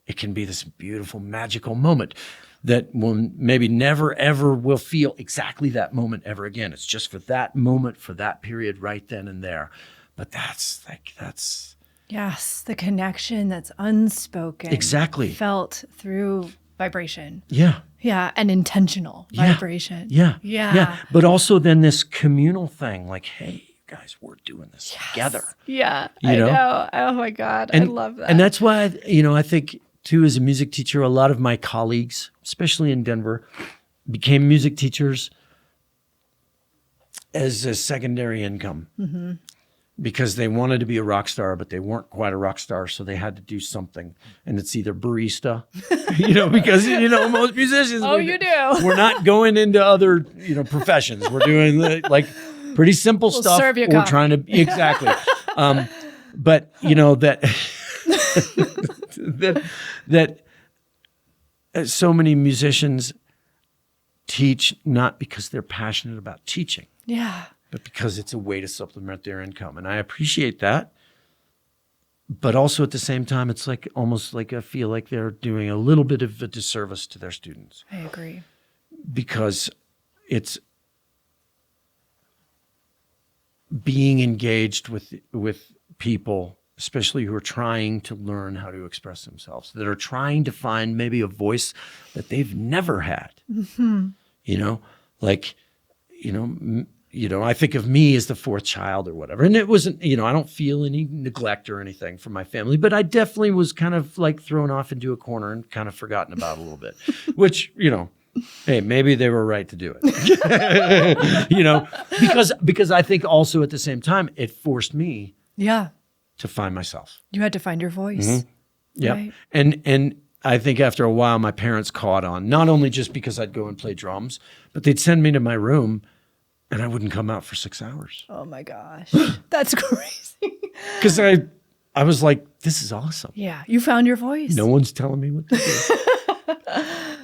[SPEAKER 2] it can be this beautiful, magical moment that will maybe never, ever will feel exactly that moment ever again. It's just for that moment, for that period, right then and there. But that's.
[SPEAKER 1] Yes, the connection that's unspoken.
[SPEAKER 2] Exactly.
[SPEAKER 1] Felt through vibration.
[SPEAKER 2] Yeah.
[SPEAKER 1] Yeah, and intentional vibration.
[SPEAKER 2] Yeah. But also then this communal thing, like, hey, guys, we're doing this together.
[SPEAKER 1] Yeah, I know. Oh my God, I love that.
[SPEAKER 2] And that's why, I think too, as a music teacher, a lot of my colleagues, especially in Denver, became music teachers as a secondary income. Mm-hmm. because they wanted to be a rock star, but they weren't quite a rock star, so they had to do something. And it's either barista, because, most musicians, we're not going into other, professions. We're doing pretty simple stuff.
[SPEAKER 1] Serve you
[SPEAKER 2] we're
[SPEAKER 1] coffee.
[SPEAKER 2] trying to, exactly. But that so many musicians teach not because they're passionate about teaching.
[SPEAKER 1] Yeah.
[SPEAKER 2] But because it's a way to supplement their income. And I appreciate that. But also at the same time, it's almost like I feel like they're doing a little bit of a disservice to their students.
[SPEAKER 1] I agree.
[SPEAKER 2] Because it's being engaged with people, especially who are trying to learn how to express themselves, that are trying to find maybe a voice that they've never had. Mm-hmm. I think of me as the fourth child or whatever. And it wasn't, I don't feel any neglect or anything from my family, but I definitely was kind of thrown off into a corner and kind of forgotten about a little bit, which, hey, maybe they were right to do it, because I think also at the same time, it forced me to find myself.
[SPEAKER 1] You had to find your voice.
[SPEAKER 2] Mm-hmm. Yeah.
[SPEAKER 1] Right.
[SPEAKER 2] And I think after a while, my parents caught on, not only just because I'd go and play drums, but they'd send me to my room and I wouldn't come out for 6 hours.
[SPEAKER 1] Oh my gosh. That's crazy.
[SPEAKER 2] Because I was like, this is awesome.
[SPEAKER 1] Yeah. You found your voice.
[SPEAKER 2] No one's telling me what to do.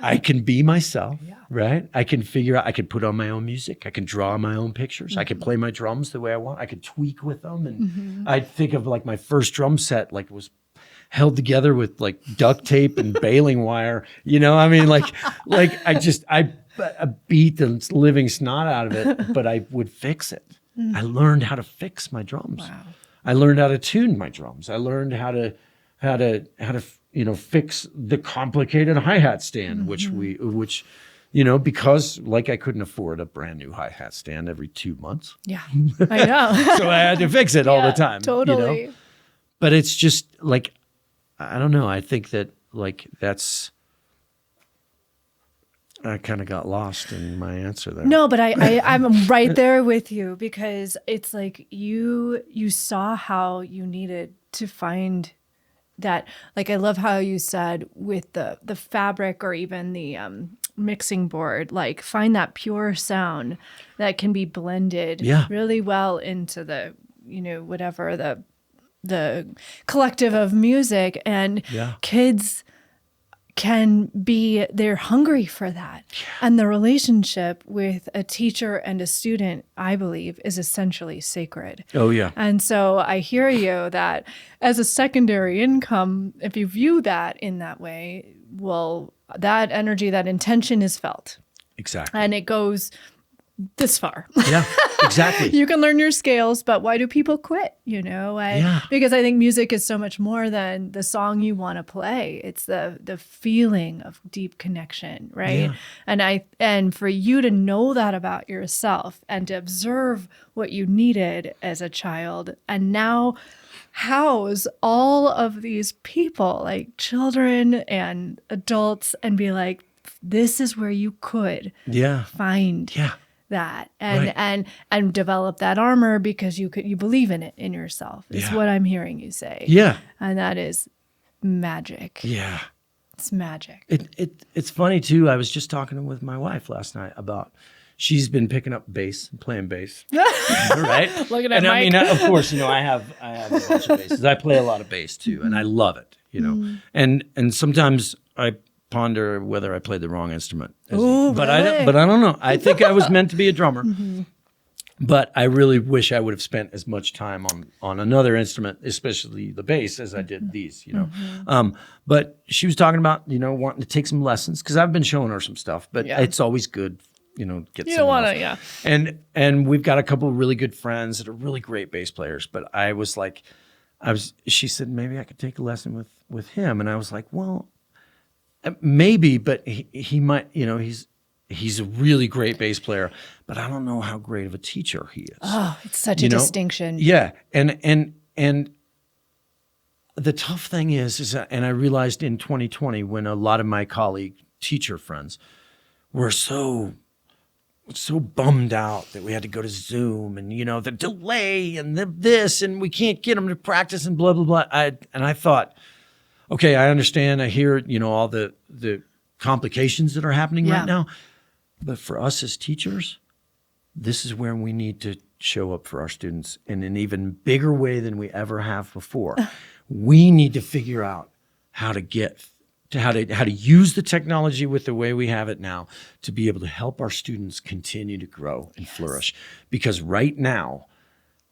[SPEAKER 2] I can be myself, right? I can figure out, I can put on my own music. I can draw my own pictures. Mm-hmm. I can play my drums the way I want. I can tweak with them. And I think of my first drum set, it was held together with duct tape and baling wire. I beat the living snot out of it, but I would fix it. Mm-hmm. I learned how to fix my drums. Wow. I learned how to tune my drums. I learned how to fix the complicated hi-hat stand, mm-hmm. which because I couldn't afford a brand new hi-hat stand every 2 months.
[SPEAKER 1] Yeah, I know.
[SPEAKER 2] So I had to fix it all the time.
[SPEAKER 1] Totally.
[SPEAKER 2] But it's just I don't know. I think that that's, I kind of got lost in my answer there.
[SPEAKER 1] No, but I'm right there with you, because it's you saw how you needed to find that. I love how you said with the fabric or even the mixing board, find that pure sound that can be blended really well into the, whatever the collective of music, and kids they're hungry for that. Yeah. And the relationship with a teacher and a student, I believe, is essentially sacred.
[SPEAKER 2] Oh, yeah.
[SPEAKER 1] And so I hear you that as a secondary income, if you view that in that way, well, that energy, that intention is felt.
[SPEAKER 2] Exactly.
[SPEAKER 1] And it goes this far.
[SPEAKER 2] Yeah, exactly.
[SPEAKER 1] You can learn your scales, but why do people quit? Because I think music is so much more than the song you want to play. It's the feeling of deep connection, right? Yeah. And for you to know that about yourself and to observe what you needed as a child, and now house all of these people, children and adults, and be this is where you could find that and develop that armor, because you believe in it in yourself is what I'm hearing you say.
[SPEAKER 2] Yeah.
[SPEAKER 1] And that is magic.
[SPEAKER 2] Yeah.
[SPEAKER 1] It's magic.
[SPEAKER 2] It's funny too. I was just talking with my wife last night about, she's been picking up bass and playing bass. Right?
[SPEAKER 1] Looking at
[SPEAKER 2] Mike.
[SPEAKER 1] I mean,
[SPEAKER 2] of course, I have a bunch of basses. I play a lot of bass too, and I love it, And sometimes I ponder whether I played the wrong instrument.
[SPEAKER 1] Ooh,
[SPEAKER 2] but
[SPEAKER 1] really?
[SPEAKER 2] I don't know. I think I was meant to be a drummer. Mm-hmm. But I really wish I would have spent as much time on another instrument, especially the bass, as I did these, Mm-hmm. But she was talking about, wanting to take some lessons, because I've been showing her some stuff, but it's always good, get
[SPEAKER 1] you don't want to,
[SPEAKER 2] And we've got a couple of really good friends that are really great bass players. But she said, maybe I could take a lesson with him. And I was like, well, maybe, but he might, he's a really great bass player, but I don't know how great of a teacher he is.
[SPEAKER 1] Oh, it's such a distinction.
[SPEAKER 2] Yeah. And the tough thing is and I realized in 2020, when a lot of my colleague teacher friends were so so bummed out that we had to go to Zoom and, you know, the delay and this, and we can't get them to practice and blah, blah, blah. And I thought, okay, I understand. I hear, you know, all the complications that are happening right now. But for us as teachers, this is where we need to show up for our students in an even bigger way than we ever have before. We need to figure out how to use the technology with the way we have it now to be able to help our students continue to grow and flourish. Because right now,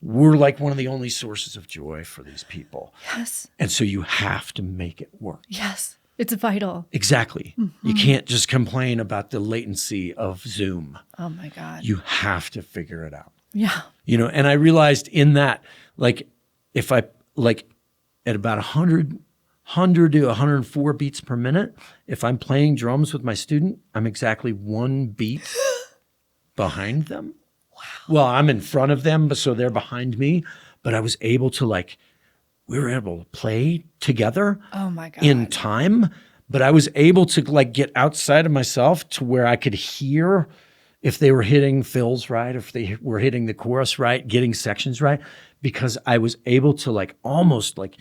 [SPEAKER 2] we're like one of the only sources of joy for these people.
[SPEAKER 1] Yes.
[SPEAKER 2] And so you have to make it work.
[SPEAKER 1] Yes. It's vital.
[SPEAKER 2] Exactly. You can't just complain about the latency of Zoom.
[SPEAKER 1] Oh my God.
[SPEAKER 2] You have to figure it out.
[SPEAKER 1] Yeah.
[SPEAKER 2] You know, and I realized in that, like, if I, like, at about 100 to 104 beats per minute, if I'm playing drums with my student, I'm exactly 1 beat behind them. Wow. Well, I'm in front of them, so they're behind me. But I was able to, like, we were able to play together in time, but I was able to, like, get outside of myself to where I could hear if they were hitting fills right, if they were hitting the chorus right, getting sections right, because I was able to, like, almost, like,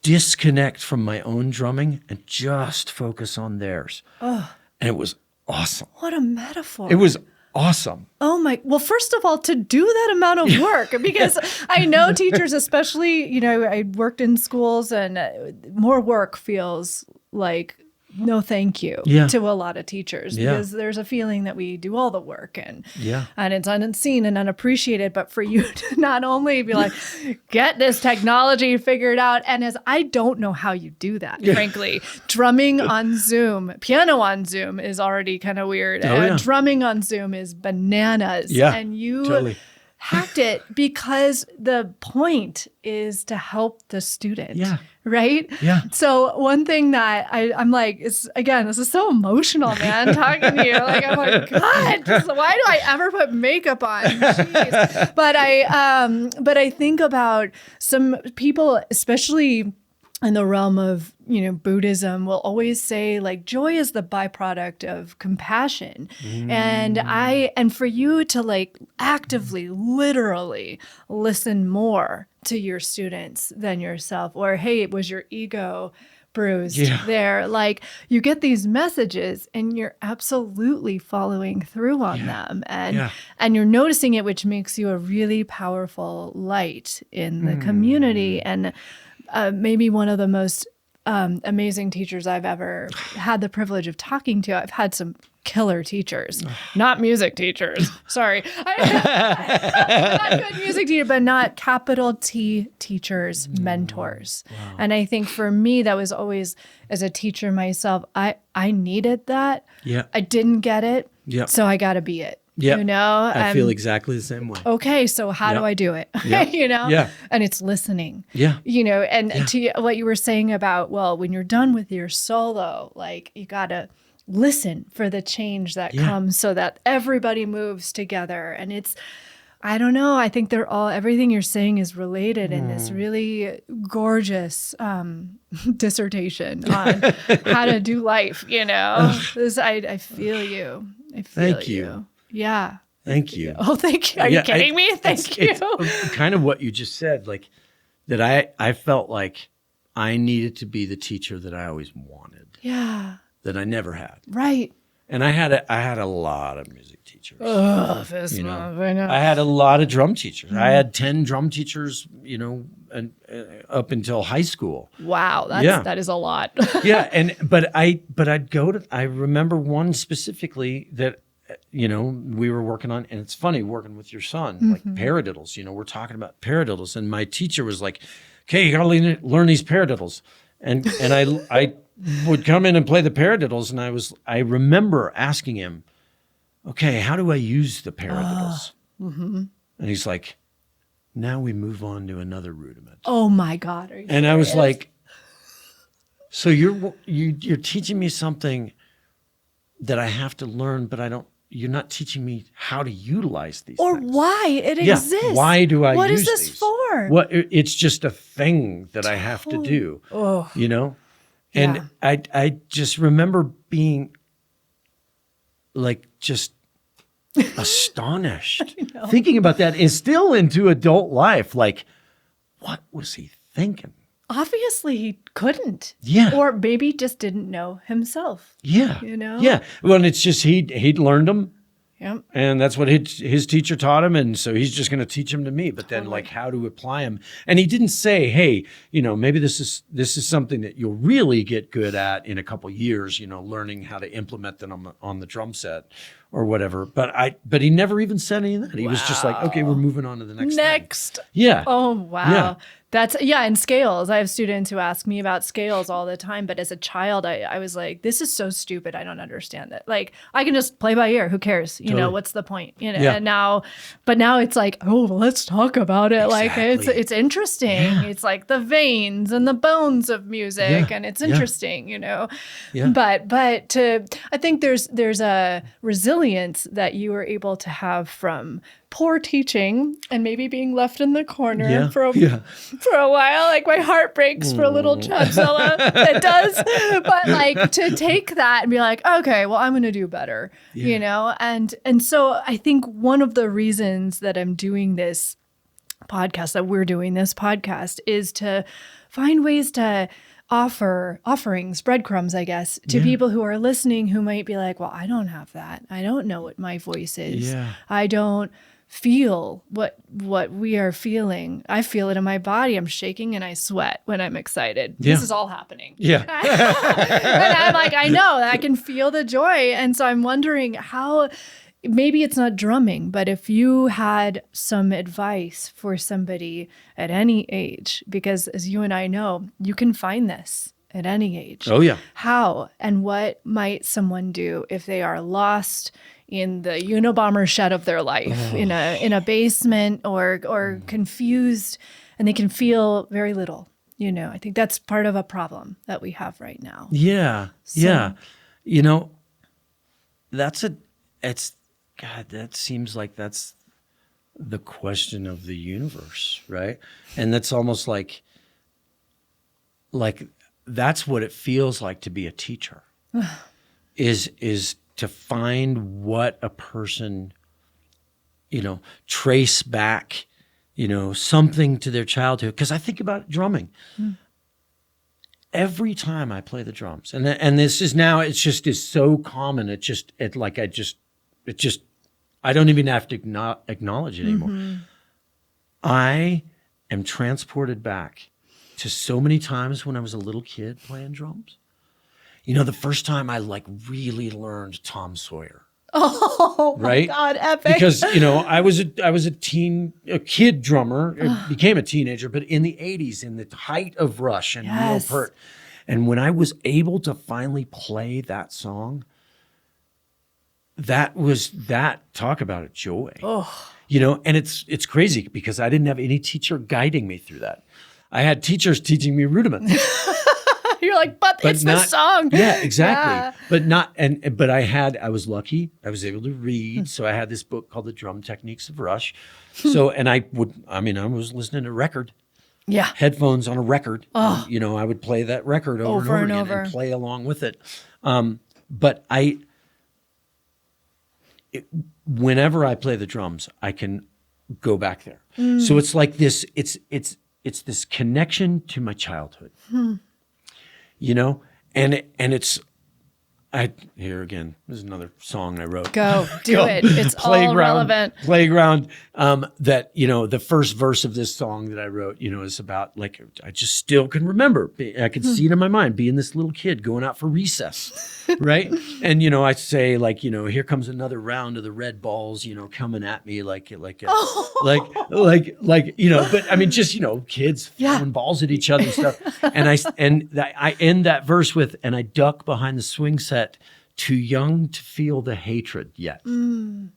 [SPEAKER 2] disconnect from my own drumming and just focus on theirs. Oh. And it was awesome.
[SPEAKER 1] What a metaphor.
[SPEAKER 2] It was awesome.
[SPEAKER 1] Oh my, well, first of all, to do that amount of work, because I know teachers, especially, you know, I worked in schools, and more work feels like no thank you to a lot of teachers, because there's a feeling that we do all the work and it's unseen and unappreciated. But for you to not only be like, get this technology figured out, and as I don't know how you do that, frankly, drumming on Zoom, piano on Zoom is already kind of weird. Drumming on Zoom is bananas. And you hacked it because the point is to help the student. Right? So one thing that I'm like, this is so emotional, man, talking to you. Like, I'm like, God, why do I ever put makeup on? Jeez. But I think about some people, especially in the realm of, you know, Buddhism, will always say, like, joy is the byproduct of compassion. And for you to, like, actively, literally listen more to your students than yourself, or, hey, it was your ego bruised there. Like, you get these messages and you're absolutely following through on them. And you're noticing it, which makes you a really powerful light in the community. And maybe one of the most amazing teachers I've ever had the privilege of talking to. I've had some killer teachers, not music teachers. Sorry. Not good music teacher, but not capital T teachers, mentors. Wow. And I think for me, that was always, as a teacher myself, I needed that. I didn't get it. So I got to be it. You know,
[SPEAKER 2] I feel exactly the same way.
[SPEAKER 1] Okay, so how do I do it? You know, and it's listening. You know, and to what you were saying about, well, when you're done with your solo, like, you gotta listen for the change that comes, so that everybody moves together. And it's, I don't know, I think everything you're saying is related in this really gorgeous dissertation on how to do life. You know, I feel you. I feel
[SPEAKER 2] Thank you.
[SPEAKER 1] Yeah.
[SPEAKER 2] Thank you.
[SPEAKER 1] Oh, thank you. Are you kidding me? Thank you.
[SPEAKER 2] It's kind of what you just said, like, that I felt like I needed to be the teacher that I always wanted. That I never had.
[SPEAKER 1] Right.
[SPEAKER 2] And I had a lot of music teachers.
[SPEAKER 1] Oh,
[SPEAKER 2] you know? I know. I had a lot of drum teachers. I had 10 drum teachers, you know, up until high school.
[SPEAKER 1] Wow, that is a lot.
[SPEAKER 2] But I remember one specifically that, you know, we were working on, and it's funny working with your son, like paradiddles. You know, we're talking about paradiddles, and my teacher was like, "Okay, you gotta learn these paradiddles," and I would come in and play the paradiddles, and I remember asking him, "Okay, how do I use the paradiddles?" And he's like, "Now we move on to another rudiment."
[SPEAKER 1] Oh my God! Are you serious?
[SPEAKER 2] I was like, "So you're teaching me something that I have to learn, but you're not teaching me how to utilize these
[SPEAKER 1] or
[SPEAKER 2] things.
[SPEAKER 1] Why it exists.
[SPEAKER 2] Why do I
[SPEAKER 1] what
[SPEAKER 2] use
[SPEAKER 1] is this
[SPEAKER 2] these?
[SPEAKER 1] for?
[SPEAKER 2] What it's just a thing that I have to do. You know? And I just remember being like just astonished thinking about that, and still into adult life. Like, what was he thinking?
[SPEAKER 1] Obviously he couldn't.
[SPEAKER 2] Yeah.
[SPEAKER 1] Or maybe just didn't know himself.
[SPEAKER 2] Yeah. Yeah. Well, and it's just he'd learned them.
[SPEAKER 1] Yep.
[SPEAKER 2] And that's what his teacher taught him. And so he's just going to teach them to me. But then like how to apply them. And he didn't say, hey, maybe this is something that you'll really get good at in a couple years, learning how to implement them on the drum set or whatever. But he never even said any of that. He was just like, okay, we're moving on to the next thing. Yeah.
[SPEAKER 1] Oh, wow. Yeah. And scales. I have students who ask me about scales all the time. But as a child, I was like, this is so stupid. I don't understand it. Like, I can just play by ear. Who cares? Totally. What's the point? And now it's like, oh, well, let's talk about it. Exactly. Like, it's interesting. Yeah. It's like the veins and the bones of music. And it's interesting, Yeah. But I think there's a resilience that you were able to have from poor teaching and maybe being left in the corner for a while. Like, my heart breaks for little Chadzilla. It does. But like, to take that and be like, okay, well, I'm going to do better, And so I think one of the reasons that I'm doing this podcast, that we're doing this podcast, is to find ways to offerings, breadcrumbs, I guess, to people who are listening who might be like, well, I don't have that. I don't know what my voice is. Yeah. I don't feel what we are feeling. I feel it in my body. I'm shaking and I sweat when I'm excited. Yeah. This is all happening. Yeah. And I'm like, I know, I can feel the joy. And so I'm wondering how, maybe it's not drumming, but if you had some advice for somebody at any age, because as you and I know, you can find this at any age.
[SPEAKER 2] Oh, yeah.
[SPEAKER 1] How and what might someone do if they are lost in the Unabomber shed of their life, in a basement or confused, and they can feel very little? I think that's part of a problem that we have right now.
[SPEAKER 2] Yeah. Yeah. That seems like that's the question of the universe, right? And that's almost like that's what it feels like to be a teacher, is to find what a person, trace back, something to their childhood. Because I think about drumming. Every time I play the drums, and this is now, it's just is so common. I don't even have to acknowledge it anymore. Mm-hmm. I am transported back to so many times when I was a little kid playing drums. The first time I really learned Tom Sawyer.
[SPEAKER 1] Oh,
[SPEAKER 2] right?
[SPEAKER 1] My God, epic.
[SPEAKER 2] Because, I was a kid drummer, became a teenager, but in the 80s, in the height of Rush and Neil Peart. And when I was able to finally play that song, talk about a joy. Oh. And it's crazy because I didn't have any teacher guiding me through that. I had teachers teaching me rudiments.
[SPEAKER 1] You're like, but it's not, the song.
[SPEAKER 2] Yeah, exactly. Yeah. But I was lucky. I was able to read. So I had this book called The Drum Techniques of Rush. So, and I was listening to a record.
[SPEAKER 1] Yeah.
[SPEAKER 2] Headphones on a record. Oh. I would play that record over and over again and play along with it. But whenever I play the drums, I can go back there. So it's like this, it's this connection to my childhood. And it's, here again, this is another song I wrote.
[SPEAKER 1] Go, do it. It's all relevant.
[SPEAKER 2] Playground. That, the first verse of this song that I wrote, is about I just still can remember. I can see it in my mind, being this little kid going out for recess, right? And, I say here comes another round of the red balls, coming at me but I mean, just, kids throwing balls at each other and stuff. And I end that verse with, and I duck behind the swing set, too young to feel the hatred yet. Yeah.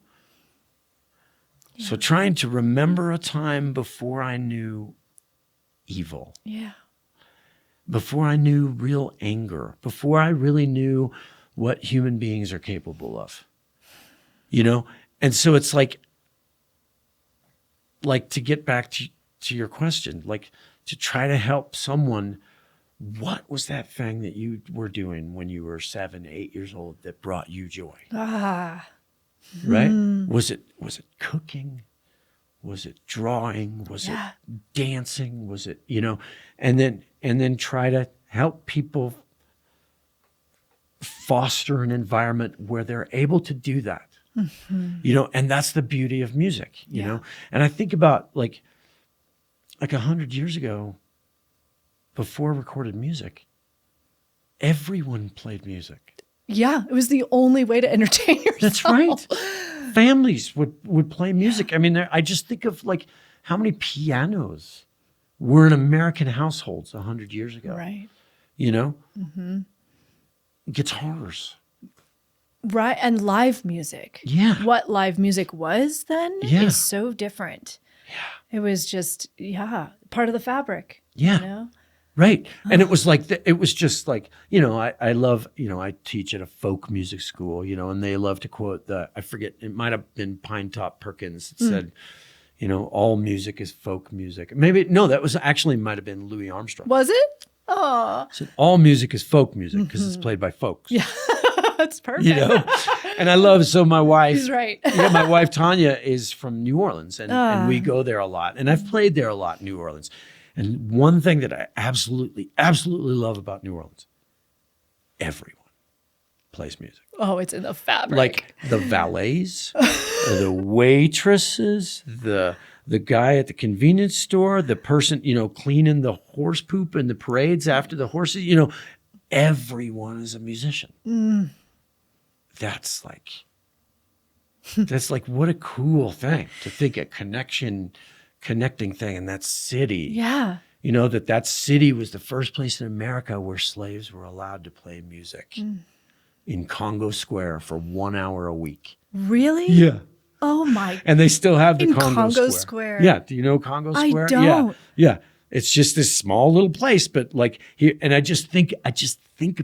[SPEAKER 2] So trying to remember a time before I knew evil. Yeah. Before I knew real anger. Before I really knew what human beings are capable of. And so it's like to get back to your question, to try to help someone what was that thing that you were doing when you were 7, 8 years old that brought you joy? Right? Was it cooking? Was it drawing? Was it dancing? Was it, and then try to help people foster an environment where they're able to do that. And that's the beauty of music, you know? And I think about like 100 years ago, before recorded music, everyone played music.
[SPEAKER 1] Yeah, it was the only way to entertain yourself.
[SPEAKER 2] That's right. Families would play music. I mean, I just think of like how many pianos were in American households 100 years ago.
[SPEAKER 1] Right.
[SPEAKER 2] Guitars.
[SPEAKER 1] Right, and live music.
[SPEAKER 2] Yeah.
[SPEAKER 1] What live music was then is so different.
[SPEAKER 2] Yeah.
[SPEAKER 1] It was just, part of the fabric.
[SPEAKER 2] Yeah. Right. And it was like, it was just like, I love, I teach at a folk music school, and they love to quote I forget, it might have been Pine Top Perkins. It said, all music is folk music. Maybe, no, that was actually might have been Louis Armstrong.
[SPEAKER 1] Was it? Oh.
[SPEAKER 2] Said, all music is folk music because it's played by folks.
[SPEAKER 1] Yeah. That's perfect.
[SPEAKER 2] And I love, so my wife,
[SPEAKER 1] he's right.
[SPEAKER 2] My wife Tanya is from New Orleans and we go there a lot. And I've played there a lot in New Orleans. And one thing that I absolutely, absolutely love about New Orleans, everyone plays music.
[SPEAKER 1] Oh, it's in the fabric.
[SPEAKER 2] Like the valets, the waitresses, the guy at the convenience store, the person, cleaning the horse poop in the parades after the horses, everyone is a musician. That's like, what a cool thing to think a connecting thing in that city.
[SPEAKER 1] Yeah.
[SPEAKER 2] That city was the first place in America where slaves were allowed to play music in Congo Square for 1 hour a week.
[SPEAKER 1] Really?
[SPEAKER 2] Yeah.
[SPEAKER 1] Oh my.
[SPEAKER 2] And they still have the
[SPEAKER 1] in
[SPEAKER 2] Congo Square. Yeah. Do you know Congo Square?
[SPEAKER 1] I don't.
[SPEAKER 2] Yeah. It's just this small little place, but like here, and I just think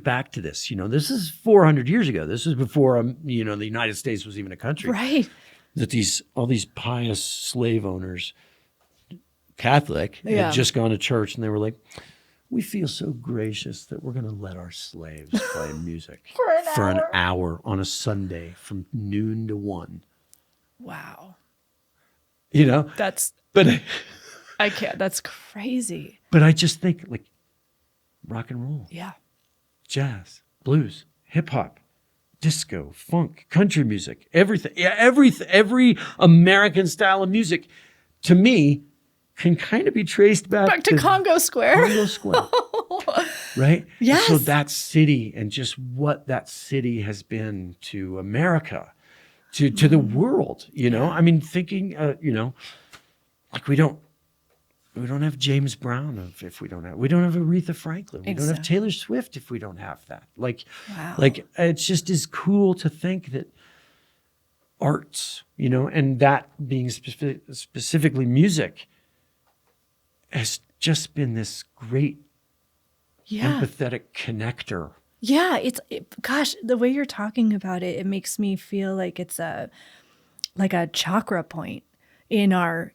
[SPEAKER 2] back to this, this is 400 years ago. This is before, the United States was even a country.
[SPEAKER 1] Right.
[SPEAKER 2] That all these pious slave owners, Catholic, had just gone to church and they were like, we feel so gracious that we're going to let our slaves play music for an hour on a Sunday from noon to 1.
[SPEAKER 1] Wow.
[SPEAKER 2] But
[SPEAKER 1] I can't. That's crazy.
[SPEAKER 2] But I just think like rock and roll.
[SPEAKER 1] Yeah.
[SPEAKER 2] Jazz, blues, hip hop, disco, funk, country music, everything. Yeah, every American style of music to me can kind of be traced back
[SPEAKER 1] to Congo Square.
[SPEAKER 2] Congo Square. Right?
[SPEAKER 1] Yes.
[SPEAKER 2] So that city and just what that city has been to America, to the world, I mean, thinking, like we don't have James Brown we don't have Aretha Franklin. We don't have Taylor Swift if we don't have that. Like it's just as cool to think that arts, and that being specifically music has just been this great empathetic connector.
[SPEAKER 1] Yeah, gosh, the way you're talking about it, it makes me feel like it's a chakra point in our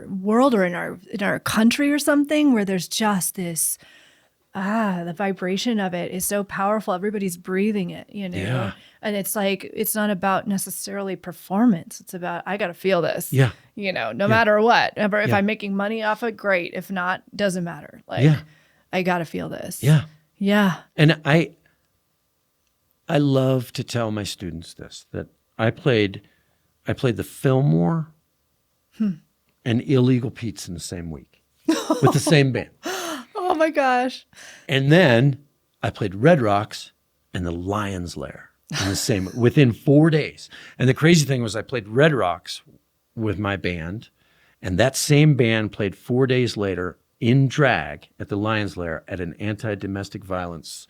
[SPEAKER 1] world or in our country or something, where there's just this the vibration of it is so powerful. Everybody's breathing it,
[SPEAKER 2] Yeah.
[SPEAKER 1] And it's like, it's not about necessarily performance. It's about, I got to feel this, no matter what. If I'm making money off it, great. If not, doesn't matter. Like, I got to feel this.
[SPEAKER 2] Yeah.
[SPEAKER 1] Yeah.
[SPEAKER 2] And I love to tell my students this, that I played the Fillmore and Illegal Pete's in the same week with the same band.
[SPEAKER 1] Oh my gosh.
[SPEAKER 2] And then I played Red Rocks and the Lion's Lair in the same, within 4 days. And the crazy thing was I played Red Rocks with my band, and that same band played 4 days later in drag at the Lion's Lair at an anti-domestic violence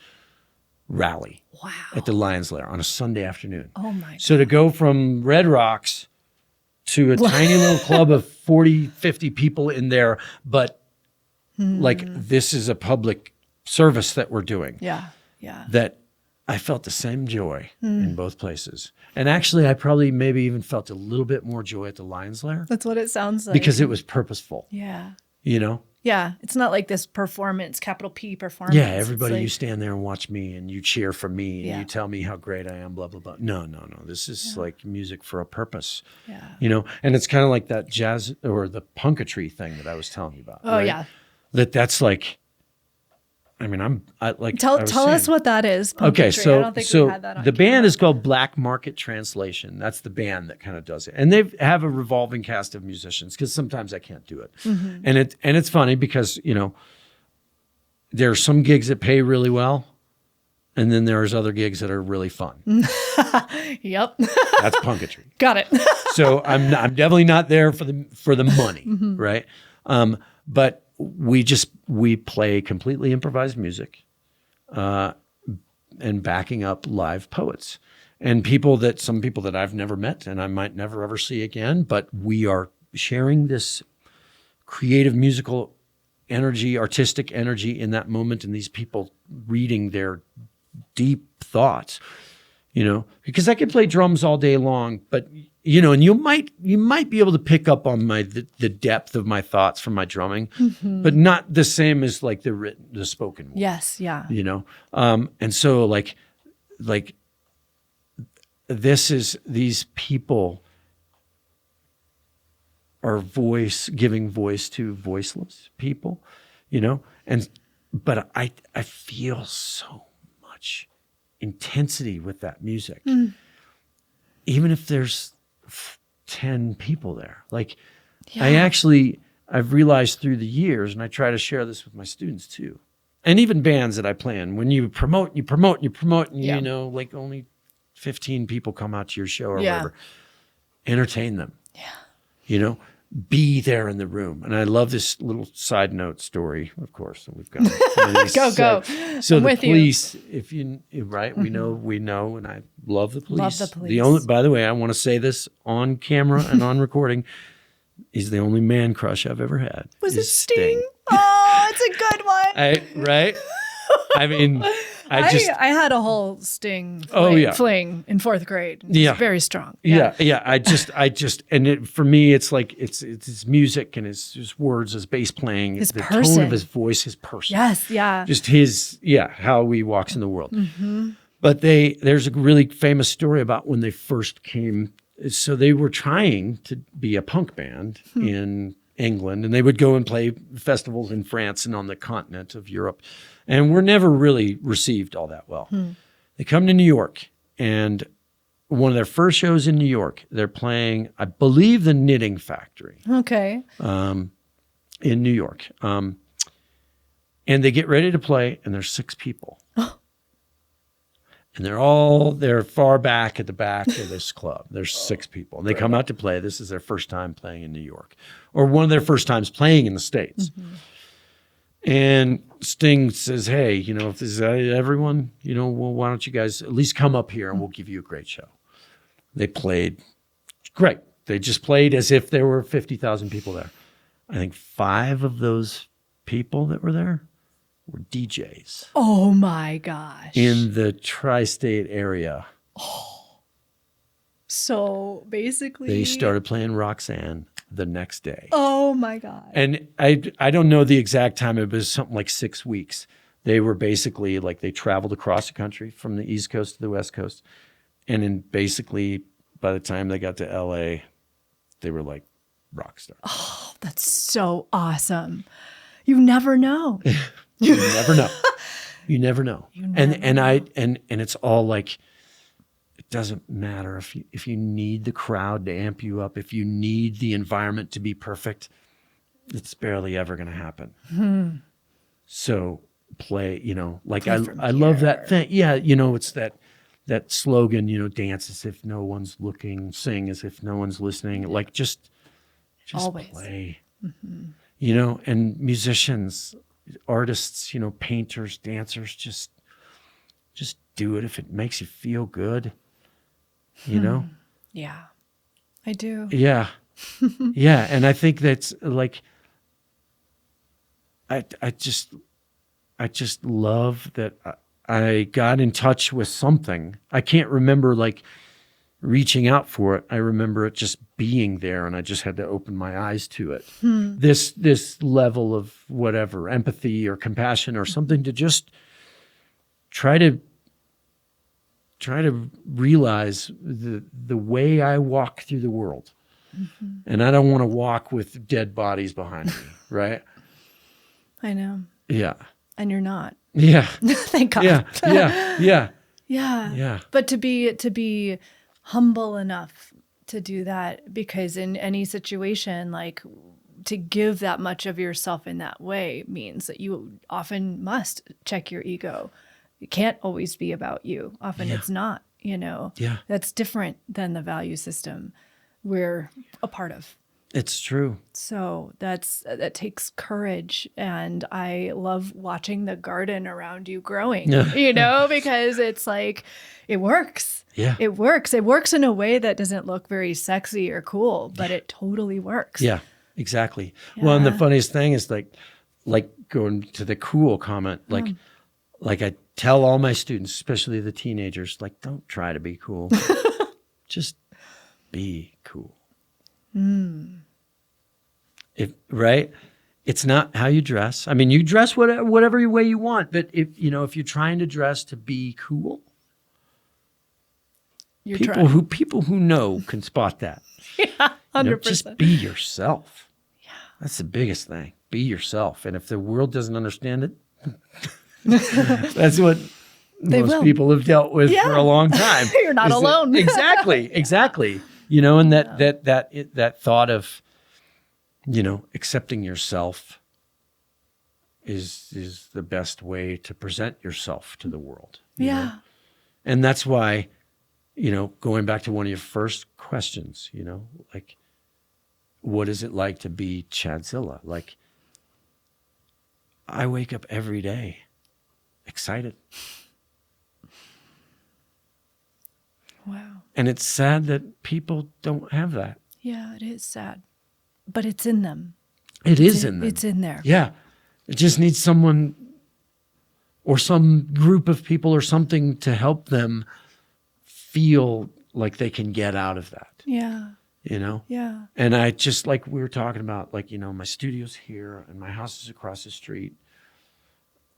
[SPEAKER 2] rally.
[SPEAKER 1] Wow.
[SPEAKER 2] At the Lion's Lair on a Sunday afternoon.
[SPEAKER 1] Oh my God.
[SPEAKER 2] So to go from Red Rocks to a tiny little club of 40, 50 people in there, but like this is a public service that we're doing.
[SPEAKER 1] Yeah. Yeah.
[SPEAKER 2] That I felt the same joy in both places. And actually I probably maybe even felt a little bit more joy at the Lion's Lair.
[SPEAKER 1] That's what it sounds like.
[SPEAKER 2] Because it was purposeful.
[SPEAKER 1] Yeah. Yeah. It's not like this performance, capital P performance.
[SPEAKER 2] Yeah, everybody, you stand there and watch me and you cheer for me and you tell me how great I am, blah, blah, blah. No. This is like music for a purpose.
[SPEAKER 1] Yeah.
[SPEAKER 2] You know, and it's kind of like that jazz or the punkatry thing that I was telling you about.
[SPEAKER 1] Oh,
[SPEAKER 2] right?
[SPEAKER 1] yeah.
[SPEAKER 2] That's like, I mean,
[SPEAKER 1] tell us what that is. Punkatry.
[SPEAKER 2] Okay, so
[SPEAKER 1] I don't think we had that on
[SPEAKER 2] the band
[SPEAKER 1] camera.
[SPEAKER 2] is called Black Market Translation. That's the band that kind of does it, and they have a revolving cast of musicians because sometimes I can't do it, and it's funny because there are some gigs that pay really well, and then there's other gigs that are really fun.
[SPEAKER 1] Yep,
[SPEAKER 2] that's punkatry.
[SPEAKER 1] Got it.
[SPEAKER 2] So I'm definitely not there for the money, right? But we play completely improvised music, and backing up live poets and some people that I've never met and I might never ever see again. But we are sharing this creative musical energy, artistic energy in that moment, and these people reading their deep thoughts. Because I could play drums all day long, but and you might be able to pick up on the depth of my thoughts from my drumming, but not the same as like the spoken word.
[SPEAKER 1] Yes, yeah.
[SPEAKER 2] And so like these people are giving voice to voiceless people, but I feel so much intensity with that music, even if there's 10 people there. Like I've realized through the years, and I try to share this with my students too, and even bands that I play in, when you promote, and like only 15 people come out to your show or whatever, entertain them. Yeah. Be there in the room. And I love this little side note story, of course. We've got
[SPEAKER 1] go.
[SPEAKER 2] So
[SPEAKER 1] I'm
[SPEAKER 2] the
[SPEAKER 1] with
[SPEAKER 2] police, right? We know, and I love the police.
[SPEAKER 1] Love the police.
[SPEAKER 2] By the way, I want to say this on camera and on recording. He's the only man crush I've ever had.
[SPEAKER 1] Was it Sting? Oh, it's a good one.
[SPEAKER 2] Right? I mean,
[SPEAKER 1] I had a whole Sting fling in 4th grade. It's very strong.
[SPEAKER 2] Yeah. For me, it's like it's his music and his words, his bass playing, the tone of his voice, his person.
[SPEAKER 1] Yes, yeah.
[SPEAKER 2] Just how he walks in the world. But there's a really famous story about when they first came. So they were trying to be a punk band in England, and they would go and play festivals in France and on the continent of Europe, and were never really received all that well. They come to New York, and one of their first shows in New York, they're playing, I believe, the Knitting Factory.
[SPEAKER 1] Okay.
[SPEAKER 2] In New York. And they get ready to play, and there's 6 people. And they're far back at the back of this club. There's 6 people. And they come out to play. This is their first time playing in New York, or one of their first times playing in the States. And Sting says, hey, if this is everyone, well, why don't you guys at least come up here and we'll give you a great show. They played great. They just played as if there were 50,000 people there. I think 5 of those people that were there were DJs.
[SPEAKER 1] Oh my gosh.
[SPEAKER 2] In the tri-state area.
[SPEAKER 1] Oh. So basically
[SPEAKER 2] they started playing Roxanne the next day.
[SPEAKER 1] Oh my God.
[SPEAKER 2] And I don't know the exact time. It was something like 6 weeks. They were basically like, they traveled across the country from the East Coast to the West Coast. And then basically by the time they got to LA, they were like rock stars.
[SPEAKER 1] Oh, that's so awesome. You never know.
[SPEAKER 2] You never know. You never know. And it's all like, it doesn't matter if you need the crowd to amp you up, if you need the environment to be perfect, it's barely ever going to happen. So play, I love that thing. Yeah. It's that slogan, dance as if no one's looking, sing as if no one's listening. Like just always play, and musicians, artists, painters, dancers, just do it if it makes you feel good,
[SPEAKER 1] Yeah, I do.
[SPEAKER 2] Yeah. Yeah. And I think that's like, I just love that I got in touch with something. I can't remember reaching out for it. I remember it just being there, and I just had to open my eyes to it. This level of whatever, empathy or compassion or something, to just try to realize the way I walk through the world. And I don't want to walk with dead bodies behind me, right?
[SPEAKER 1] I know.
[SPEAKER 2] Yeah.
[SPEAKER 1] And you're not.
[SPEAKER 2] Yeah.
[SPEAKER 1] Thank God.
[SPEAKER 2] Yeah.
[SPEAKER 1] But to be humble enough to do that, because in any situation, like, to give that much of yourself in that way means that you often must check your ego. It can't always be about you. Often it's not,
[SPEAKER 2] Yeah.
[SPEAKER 1] That's different than the value system we're a part of.
[SPEAKER 2] It's true.
[SPEAKER 1] So that takes courage. And I love watching the garden around you growing, because it's like, it works.
[SPEAKER 2] Yeah.
[SPEAKER 1] It works. It works in a way that doesn't look very sexy or cool, but it totally works.
[SPEAKER 2] Yeah, exactly.
[SPEAKER 1] Yeah.
[SPEAKER 2] Well, and the funniest thing is like going to the cool comment, like I tell all my students, especially the teenagers, like, don't try to be cool. Just be cool. Right? It's not how you dress. I mean, you dress whatever way you want, but if you're trying to dress to be cool, people who know can spot that.
[SPEAKER 1] Yeah, 100%.
[SPEAKER 2] Just be yourself. Yeah. That's the biggest thing. Be yourself. And if the world doesn't understand it, that's what most people have dealt with for a long time.
[SPEAKER 1] You're not alone.
[SPEAKER 2] Exactly. And that thought of, accepting yourself is the best way to present yourself to the world. You know? And that's why, going back to one of your first questions, like, what is it like to be Chadzilla? Like, I wake up every day excited.
[SPEAKER 1] Wow.
[SPEAKER 2] And it's sad that people don't have that.
[SPEAKER 1] Yeah, it is sad. But it's in them.
[SPEAKER 2] It is in them.
[SPEAKER 1] It's in there.
[SPEAKER 2] Yeah. It just needs someone or some group of people or something to help them feel like they can get out of that.
[SPEAKER 1] Yeah. Yeah.
[SPEAKER 2] And I just, like we were talking about, like, my studio's here and my house is across the street.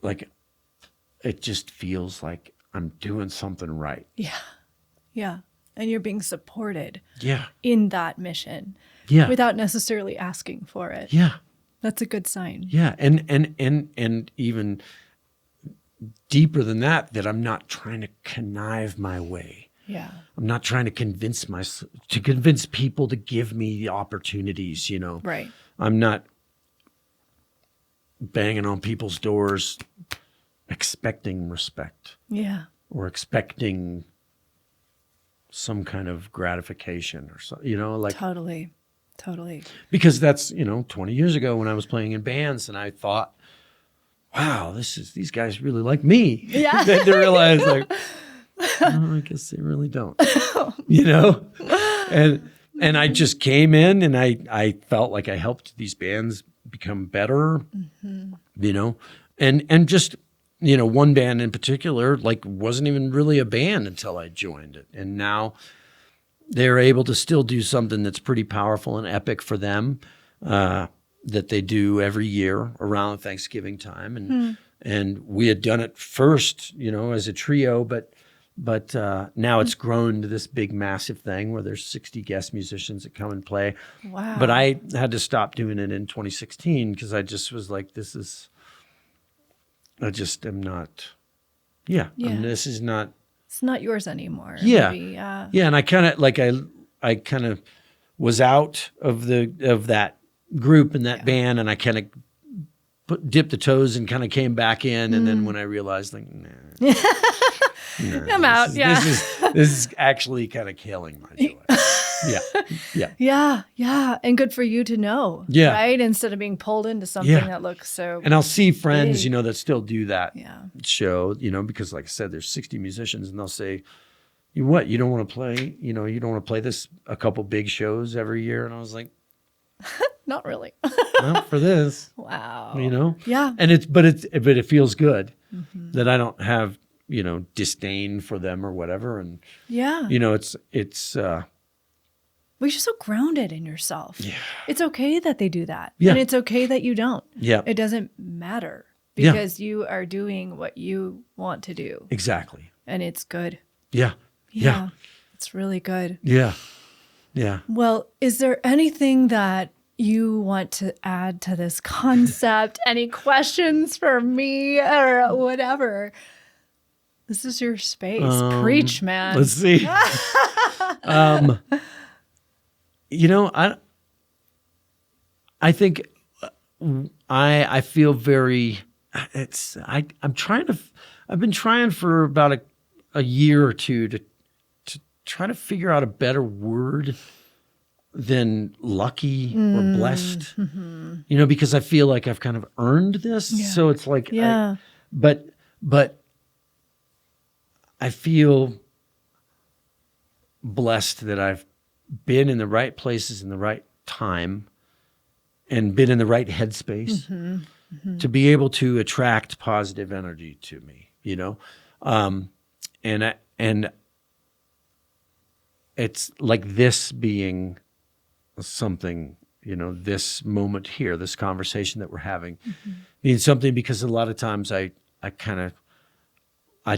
[SPEAKER 2] Like, it just feels like I'm doing something right.
[SPEAKER 1] Yeah. Yeah. And you're being supported.
[SPEAKER 2] Yeah.
[SPEAKER 1] In that mission.
[SPEAKER 2] Yeah.
[SPEAKER 1] Without necessarily asking for it.
[SPEAKER 2] Yeah.
[SPEAKER 1] That's a good sign.
[SPEAKER 2] Yeah. And even deeper than that I'm not trying to connive my way.
[SPEAKER 1] Yeah.
[SPEAKER 2] I'm not trying to convince people to give me the opportunities,
[SPEAKER 1] Right.
[SPEAKER 2] I'm not banging on people's doors expecting respect.
[SPEAKER 1] Yeah.
[SPEAKER 2] Or expecting some kind of gratification or so, like.
[SPEAKER 1] Totally.
[SPEAKER 2] Because that's, 20 years ago when I was playing in bands and I thought, wow, these guys really like me.
[SPEAKER 1] Yeah.
[SPEAKER 2] Then to realize, like, I guess they really don't. And I just came in and I felt like I helped these bands become better, and just, one band in particular, like, wasn't even really a band until I joined it. And now they're able to still do something that's pretty powerful and epic for them, that they do every year around Thanksgiving time. And we had done it first, as a trio, but now it's grown to this big, massive thing where there's 60 guest musicians that come and play.
[SPEAKER 1] Wow.
[SPEAKER 2] But I had to stop doing it in 2016 because I just was like, I just am not, this is not.
[SPEAKER 1] It's not yours anymore.
[SPEAKER 2] Yeah.
[SPEAKER 1] Maybe,
[SPEAKER 2] yeah. And I kind of, like, I kind of was out of that group and that band, and I kind of dipped the toes and kind of came back in. And then when I realized, like, nah.
[SPEAKER 1] I'm out.
[SPEAKER 2] This is actually kind of killing my joy.
[SPEAKER 1] Yeah. And good for you to know.
[SPEAKER 2] Yeah.
[SPEAKER 1] Right? Instead of being pulled into something that looks so.
[SPEAKER 2] And I'll see friends,
[SPEAKER 1] big.
[SPEAKER 2] That still do that show, because, like I said, there's 60 musicians, and they'll say, you don't want to play, you don't want to play this a couple big shows every year. And I was like,
[SPEAKER 1] not really.
[SPEAKER 2] Not for this.
[SPEAKER 1] Wow.
[SPEAKER 2] Yeah.
[SPEAKER 1] Yeah.
[SPEAKER 2] And but it feels good that I don't have disdain for them or whatever. And,
[SPEAKER 1] yeah,
[SPEAKER 2] it's
[SPEAKER 1] well, you're so grounded in yourself.
[SPEAKER 2] Yeah.
[SPEAKER 1] It's okay that they do that.
[SPEAKER 2] Yeah.
[SPEAKER 1] And it's okay that you don't.
[SPEAKER 2] Yeah.
[SPEAKER 1] It doesn't matter because you are doing what you want to do.
[SPEAKER 2] Exactly.
[SPEAKER 1] And it's good.
[SPEAKER 2] Yeah. Yeah.
[SPEAKER 1] It's really good.
[SPEAKER 2] Yeah. Yeah.
[SPEAKER 1] Well, is there anything that you want to add to this concept? Any questions for me or whatever? This is your space. Preach, man.
[SPEAKER 2] Let's see. I think I feel very, I've been trying for about a year or two to try to figure out a better word than lucky or blessed, because I feel like I've kind of earned this. Yeah. So it's like, but I feel blessed that I've been in the right places in the right time and been in the right headspace to be able to attract positive energy to me, and it's like this being something, this moment here, this conversation that we're having means something, because a lot of times I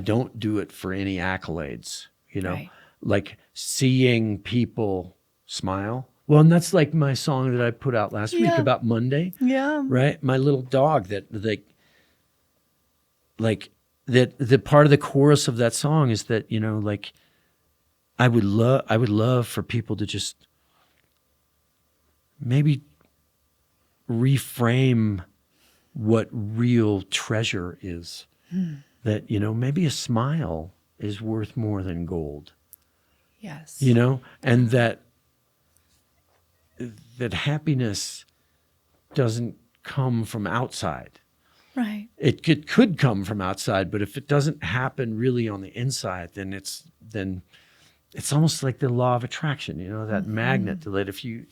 [SPEAKER 2] don't do it for any accolades, right. Like seeing people smile. Well, and that's like my song that I put out last week about Monday. Yeah. Right? My little dog that the part of the chorus of that song is that, I would love for people to just maybe reframe what real treasure is. That, maybe a smile is worth more than gold.
[SPEAKER 1] Yes.
[SPEAKER 2] And that happiness doesn't come from outside.
[SPEAKER 1] Right.
[SPEAKER 2] It could come from outside, but if it doesn't happen really on the inside, then it's almost like the law of attraction, that magnet, that if you're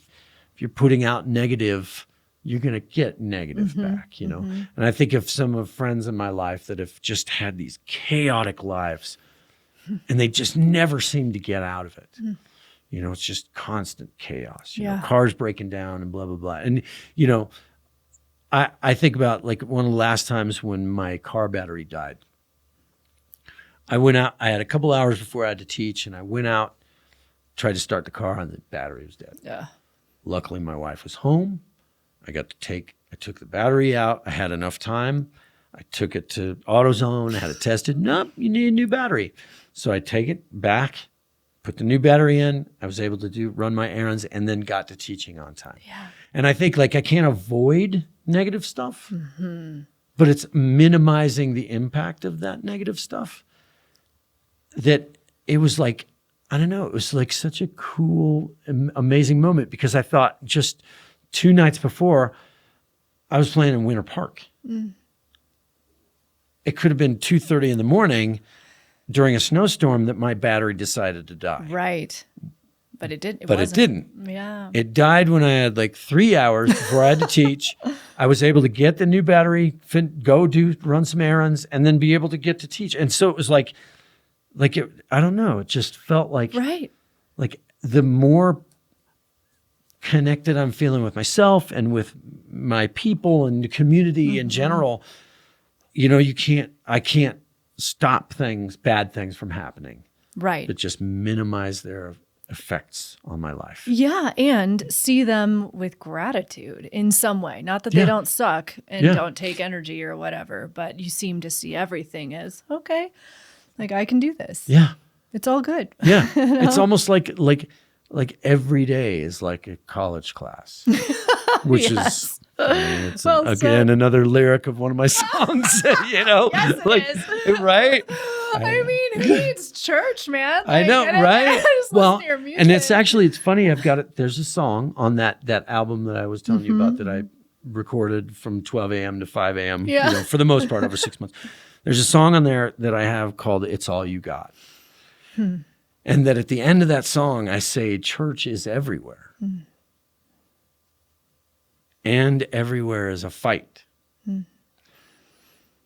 [SPEAKER 2] putting out negative, you're going to get negative back, And I think of some of friends in my life that have just had these chaotic lives and they just never seem to get out of it. It's just constant chaos, cars breaking down and blah, blah, blah. And, I think about like one of the last times when my car battery died. I went out, I had a couple hours before I had to teach, and I went out, tried to start the car, and the battery was dead. Yeah. Luckily, my wife was home. I took the battery out. I had enough time. I took it to AutoZone. I had it tested. Nope, you need a new battery. So I take it back, put the new battery in. I was able to run my errands, and then got to teaching on time. Yeah. And I think I can't avoid negative stuff, but it's minimizing the impact of that negative stuff. That it was like, I don't know, it was like such a cool, amazing moment, because I thought just 2 nights before, I was playing in Winter Park. It could have been 2:30 in the morning during a snowstorm that my battery decided to die. Right. But it didn't. It didn't. Yeah. It died when I had 3 hours before I had to teach. I was able to get the new battery, run some errands, and then be able to get to teach. And so it was I don't know, it just felt like the more connected I'm feeling with myself and with my people and the community in general, I can't stop bad things from happening. Right. But just minimize their effects on my life. Yeah, and see them with gratitude in some way. Not that they don't suck and don't take energy or whatever, but you seem to see everything as, okay, I can do this. Yeah. It's all good. Yeah. It's almost like every day is like a college class, which is, it's another lyric of one of my songs, Yes, it is. Right? I mean, who needs church, man? I know, right? Well, and it's funny. There's a song on that album that I was telling you about that I recorded from 12 a.m. to 5 a.m., for the most part over 6 months. There's a song on there that I have called It's All You Got. And that at the end of that song, I say, church is everywhere. And everywhere is a fight.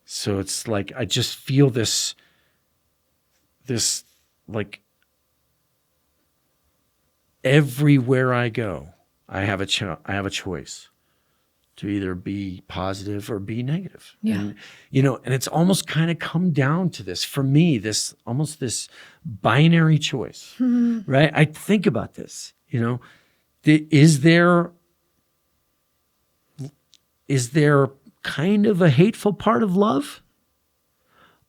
[SPEAKER 2] So it's like, I just feel this this, like, everywhere I go, I have a choice to either be positive or be negative.
[SPEAKER 1] Yeah.
[SPEAKER 2] And, and it's almost kind of come down to this, for me, this binary choice, right? I think about this, is there kind of a hateful part of love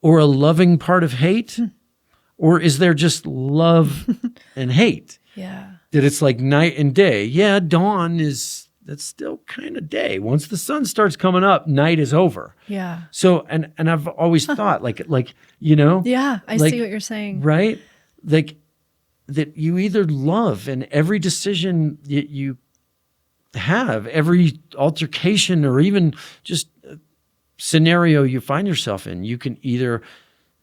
[SPEAKER 2] or a loving part of hate? Or is there just love and hate?
[SPEAKER 1] Yeah.
[SPEAKER 2] That it's like night and day. Yeah, dawn that's still kind of day. Once the sun starts coming up, night is over.
[SPEAKER 1] Yeah.
[SPEAKER 2] So, and I've always thought like,
[SPEAKER 1] Yeah, I see what you're saying.
[SPEAKER 2] Right? Like that you either love, and every decision you have, every altercation or even just scenario you find yourself in, you can either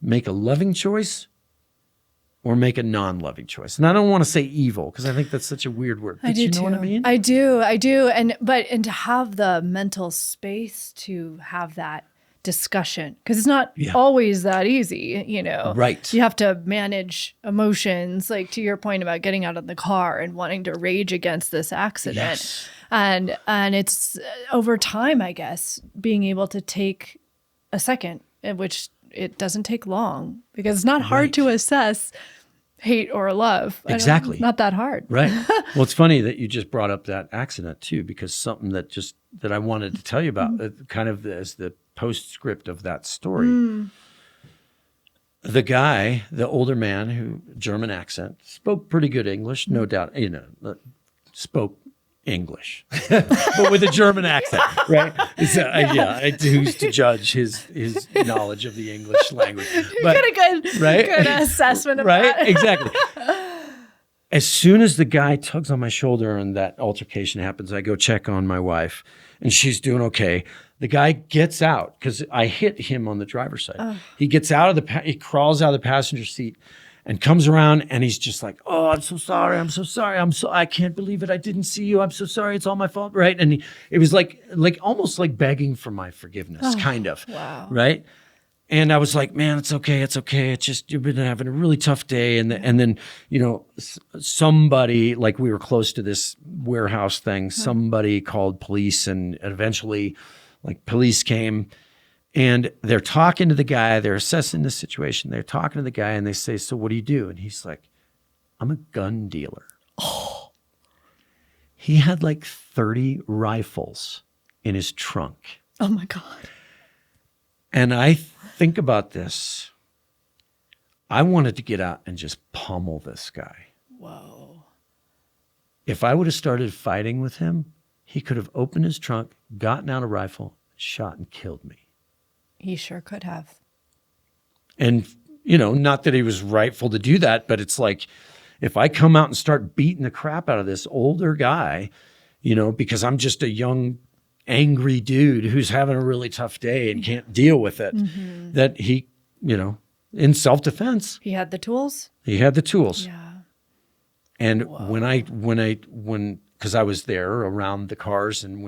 [SPEAKER 2] make a loving choice or make a non-loving choice. And I don't want to say evil because I think that's such a weird word. But you know what I mean?
[SPEAKER 1] I do. And to have the mental space to have that discussion, because it's not always that easy,
[SPEAKER 2] Right.
[SPEAKER 1] You have to manage emotions, like to your point about getting out of the car and wanting to rage against this accident.
[SPEAKER 2] Yes.
[SPEAKER 1] And it's over time, I guess, being able to take a second, in which it doesn't take long, because it's not hard to assess hate or love.
[SPEAKER 2] Exactly.
[SPEAKER 1] Not that hard.
[SPEAKER 2] Right. Well, it's funny that you just brought up that accident too, because something that I wanted to tell you about, kind of as the postscript of that story. The guy, the older man, who German accent, spoke pretty good English, no doubt, spoke English, but with a German accent, right? Who's to judge his knowledge of the English language? But,
[SPEAKER 1] you get a good assessment of that.
[SPEAKER 2] Right, exactly. As soon as the guy tugs on my shoulder and that altercation happens, I go check on my wife, and she's doing okay. The guy gets out because I hit him on the driver's side. Oh. He gets out of he crawls out of the passenger seat and comes around, and he's just like, "Oh, I'm so sorry. I can't believe it. I didn't see you. I'm so sorry. It's all my fault." Right. And it was like almost like begging for my forgiveness, kind of.
[SPEAKER 1] Wow.
[SPEAKER 2] Right. And I was like, "Man, it's okay. It's okay. It's just, you've been having a really tough day." And then, somebody, like, we were close to this warehouse thing. Somebody called police, and eventually, like, police came. And they're talking to the guy, they're assessing the situation. They're talking to the guy, and they say, "So what do you do?" And he's like, "I'm a gun dealer." Oh. He had like 30 rifles in his trunk.
[SPEAKER 1] Oh my God.
[SPEAKER 2] And I think about this. I wanted to get out and just pummel this guy.
[SPEAKER 1] Whoa.
[SPEAKER 2] If I would have started fighting with him, he could have opened his trunk, gotten out a rifle, shot and killed me.
[SPEAKER 1] He sure could have.
[SPEAKER 2] And, not that he was rightful to do that, but it's like, if I come out and start beating the crap out of this older guy, because I'm just a young, angry dude who's having a really tough day and can't deal with it, that he, in self-defense.
[SPEAKER 1] He had the tools?
[SPEAKER 2] He had the tools.
[SPEAKER 1] Yeah.
[SPEAKER 2] And because I was there around the cars, and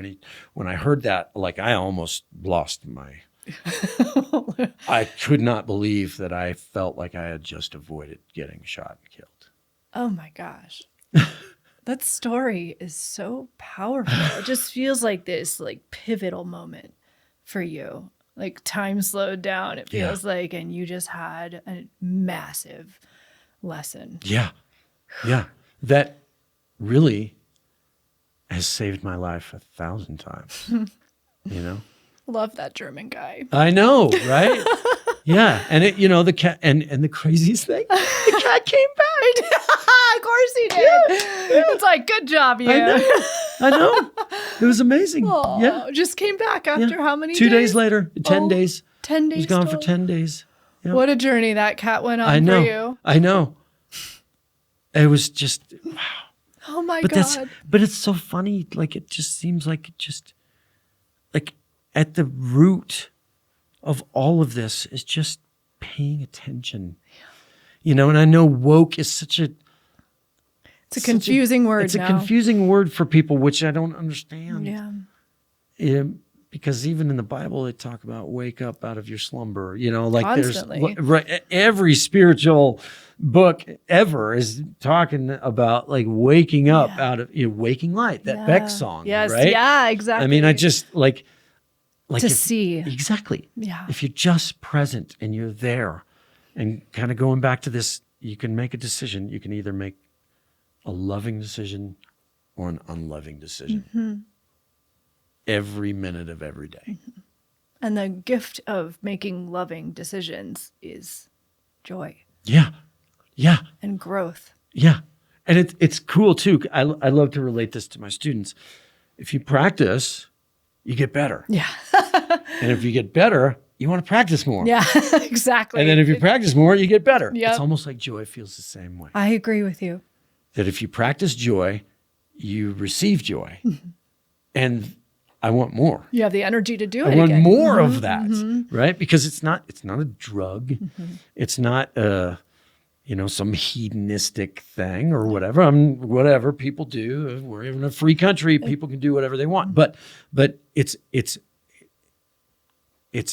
[SPEAKER 2] when I heard that, like, I almost lost my... I could not believe that I felt like I had just avoided getting shot and killed.
[SPEAKER 1] Oh my gosh. That story is so powerful. It just feels like this pivotal moment for you. Like, time slowed down, it feels like, and you just had a massive lesson.
[SPEAKER 2] Yeah. Yeah. That really has saved my life 1,000 times.
[SPEAKER 1] Love that German guy.
[SPEAKER 2] I know, right? Yeah. And the cat, and the craziest thing, the cat came back.
[SPEAKER 1] Of course he did. Yeah. It's like, good job, you.
[SPEAKER 2] I know. It was amazing.
[SPEAKER 1] Oh,
[SPEAKER 2] yeah.
[SPEAKER 1] Just came back after how many days?
[SPEAKER 2] 2 days later, 10 days.
[SPEAKER 1] 10 days.
[SPEAKER 2] He was gone for 10 days. Yeah.
[SPEAKER 1] What a journey that cat went on for you.
[SPEAKER 2] I know. It was just, wow.
[SPEAKER 1] Oh my God.
[SPEAKER 2] But it's so funny. Like, it just seems like like at the root of all of this is just paying attention. And I know woke is such a...
[SPEAKER 1] It's a confusing word.
[SPEAKER 2] It's a confusing word for people, which I don't understand.
[SPEAKER 1] Yeah.
[SPEAKER 2] because even in the Bible, they talk about wake up out of your slumber, like
[SPEAKER 1] Constantly.
[SPEAKER 2] there's every spiritual book ever is talking about like waking up out of waking light, that Beck song.
[SPEAKER 1] Yes.
[SPEAKER 2] Right.
[SPEAKER 1] Yeah, exactly.
[SPEAKER 2] I mean, I just like
[SPEAKER 1] to see.
[SPEAKER 2] Exactly.
[SPEAKER 1] Yeah.
[SPEAKER 2] If you're just present and you're there and kind of going back to this, you can make a decision. You can either make a loving decision or an unloving decision every minute of every day.
[SPEAKER 1] And the gift of making loving decisions is joy.
[SPEAKER 2] Yeah. Yeah.
[SPEAKER 1] And growth.
[SPEAKER 2] Yeah. And it's cool too. I love to relate this to my students. If you practice, you get better.
[SPEAKER 1] Yeah.
[SPEAKER 2] And if you get better, you want to practice more.
[SPEAKER 1] Yeah, exactly.
[SPEAKER 2] And then if you practice more, you get better.
[SPEAKER 1] Yep.
[SPEAKER 2] It's almost like joy feels the same way.
[SPEAKER 1] I agree with you.
[SPEAKER 2] That if you practice joy, you receive joy. And I want more.
[SPEAKER 1] You have the energy to do it.
[SPEAKER 2] I want
[SPEAKER 1] again.
[SPEAKER 2] more of that, right? Because it's not a drug. It's not some hedonistic thing or whatever. Whatever people do. We're in a free country. People can do whatever they want. But it's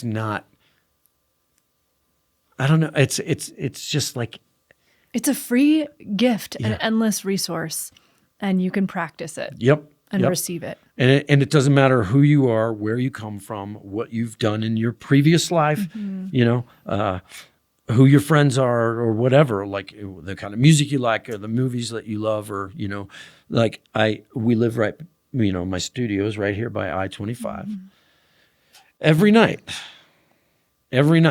[SPEAKER 2] not. I don't know. It's just like.
[SPEAKER 1] It's a free gift, an endless resource, and you can practice it.
[SPEAKER 2] Yep.
[SPEAKER 1] And receive it.
[SPEAKER 2] And it doesn't matter who you are, where you come from, what you've done in your previous life, who your friends are or whatever, like the kind of music you like or the movies that you love or, we live right, my studio is right here by I-25. Every night. And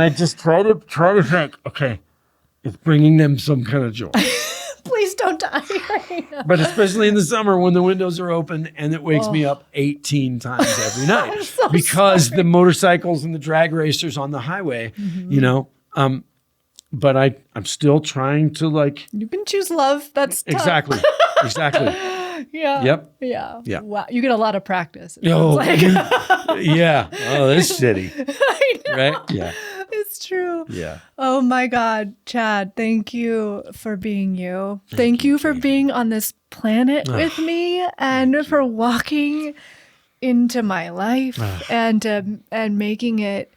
[SPEAKER 2] I just try to think, okay, it's bringing them some kind of joy.
[SPEAKER 1] Please don't die right now.
[SPEAKER 2] But especially in the summer when the windows are open and it wakes me up 18 times every night
[SPEAKER 1] so
[SPEAKER 2] because the motorcycles and the drag racers on the highway, but I'm still trying to like.
[SPEAKER 1] You can choose love. That's tough.
[SPEAKER 2] Exactly.
[SPEAKER 1] Yeah.
[SPEAKER 2] Yep.
[SPEAKER 1] Yeah.
[SPEAKER 2] Yeah.
[SPEAKER 1] Wow. You get a lot of practice.
[SPEAKER 2] Yeah. Oh, that's shitty.
[SPEAKER 1] I know.
[SPEAKER 2] Right? Yeah.
[SPEAKER 1] It's true.
[SPEAKER 2] Yeah.
[SPEAKER 1] Oh my God, Chad, thank you for being you. Thank you for being on this planet with me and for walking into my life and making it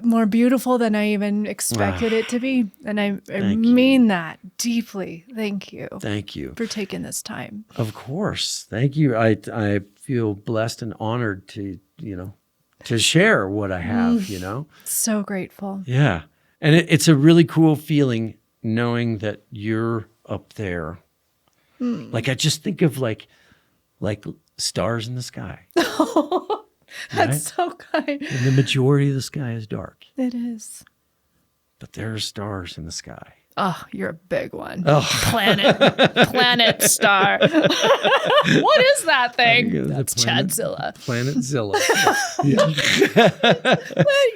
[SPEAKER 1] more beautiful than I even expected it to be. And I mean that deeply. Thank you.
[SPEAKER 2] Thank you
[SPEAKER 1] for taking this time.
[SPEAKER 2] Of course. Thank you. I feel blessed and honored to share what I have,
[SPEAKER 1] So grateful.
[SPEAKER 2] Yeah. And it's a really cool feeling knowing that you're up there. Like I just think of like stars in the sky.
[SPEAKER 1] That's so kind.
[SPEAKER 2] And the majority of the sky is dark.
[SPEAKER 1] It is.
[SPEAKER 2] But there are stars in the sky.
[SPEAKER 1] Oh, you're a big one.
[SPEAKER 2] Oh.
[SPEAKER 1] Planet star. What is that thing? That's Chadzilla.
[SPEAKER 2] Planetzilla.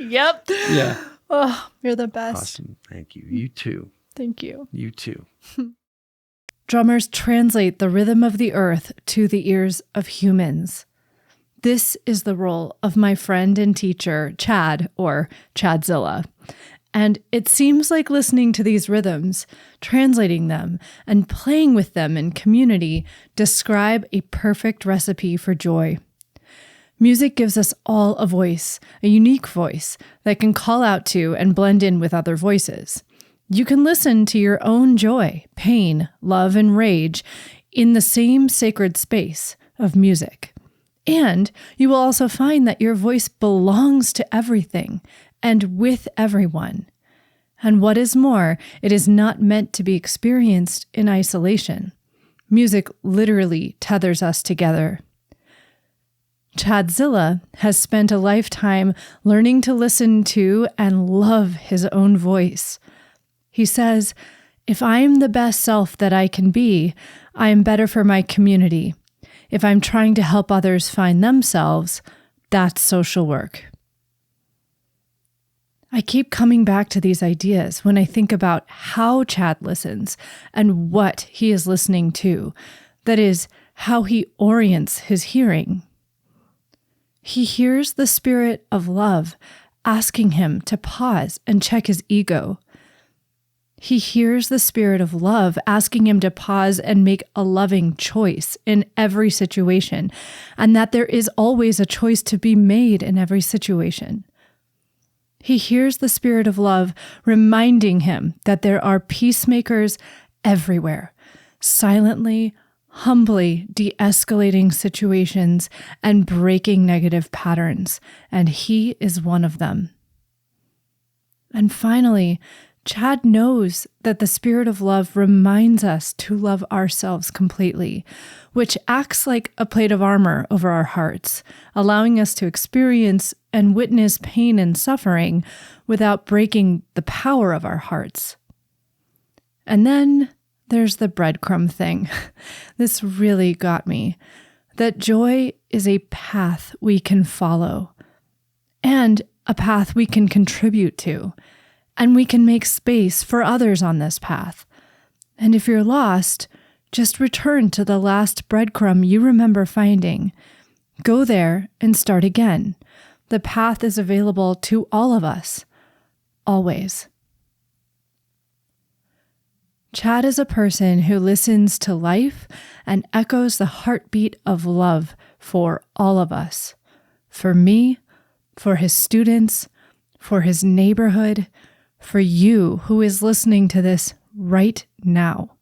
[SPEAKER 1] Yep.
[SPEAKER 2] Yeah.
[SPEAKER 1] Oh, you're the best.
[SPEAKER 2] Awesome. Thank you. You too.
[SPEAKER 1] Thank you.
[SPEAKER 2] You too.
[SPEAKER 1] Drummers translate the rhythm of the earth to the ears of humans. This is the role of my friend and teacher, Chad, or Chadzilla. And it seems like listening to these rhythms, translating them, and playing with them in community describe a perfect recipe for joy. Music gives us all a voice, a unique voice that can call out to and blend in with other voices. You can listen to your own joy, pain, love, and rage in the same sacred space of music. And you will also find that your voice belongs to everything and with everyone. And what is more, it is not meant to be experienced in isolation. Music literally tethers us together. Chadzilla has spent a lifetime learning to listen to and love his own voice. He says, "If I am the best self that I can be, I am better for my community. If I'm trying to help others find themselves, that's social work." I keep coming back to these ideas when I think about how Chad listens and what he is listening to. That is, how he orients his hearing. He hears the spirit of love asking him to pause and check his ego. He hears the Spirit of love asking him to pause and make a loving choice in every situation, and that there is always a choice to be made in every situation. He hears the Spirit of love reminding him that there are peacemakers everywhere, silently, humbly de-escalating situations and breaking negative patterns, and he is one of them. And finally, Chad knows that the Spirit of love reminds us to love ourselves completely, which acts like a plate of armor over our hearts, allowing us to experience and witness pain and suffering without breaking the power of our hearts. And then there's the breadcrumb thing. This really got me. That joy is a path we can follow, and a path we can contribute to. And we can make space for others on this path. And if you're lost, just return to the last breadcrumb you remember finding. Go there and start again. The path is available to all of us, always. Chad is a person who listens to life and echoes the heartbeat of love for all of us. For me, for his students, for his neighborhood, for you who is listening to this right now.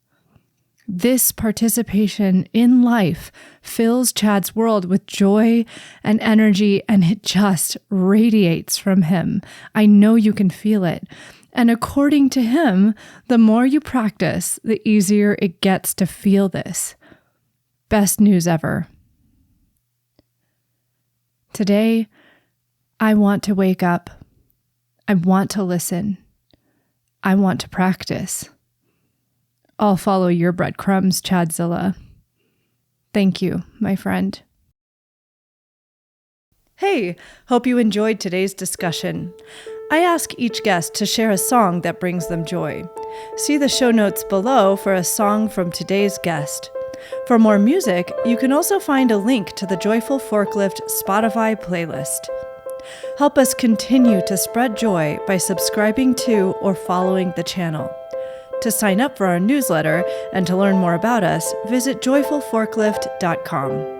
[SPEAKER 1] This participation in life fills Chad's world with joy and energy, and it just radiates from him. I know you can feel it. And according to him, the more you practice, the easier it gets to feel this. Best news ever. Today, I want to wake up. I want to listen. I want to practice. I'll follow your breadcrumbs, Chadzilla. Thank you, my friend. Hey, hope you enjoyed today's discussion. I ask each guest to share a song that brings them joy. See the show notes below for a song from today's guest. For more music, you can also find a link to the Joyful Forklift Spotify playlist. Help us continue to spread joy by subscribing to or following the channel. To sign up for our newsletter and to learn more about us, visit joyfulforklift.com.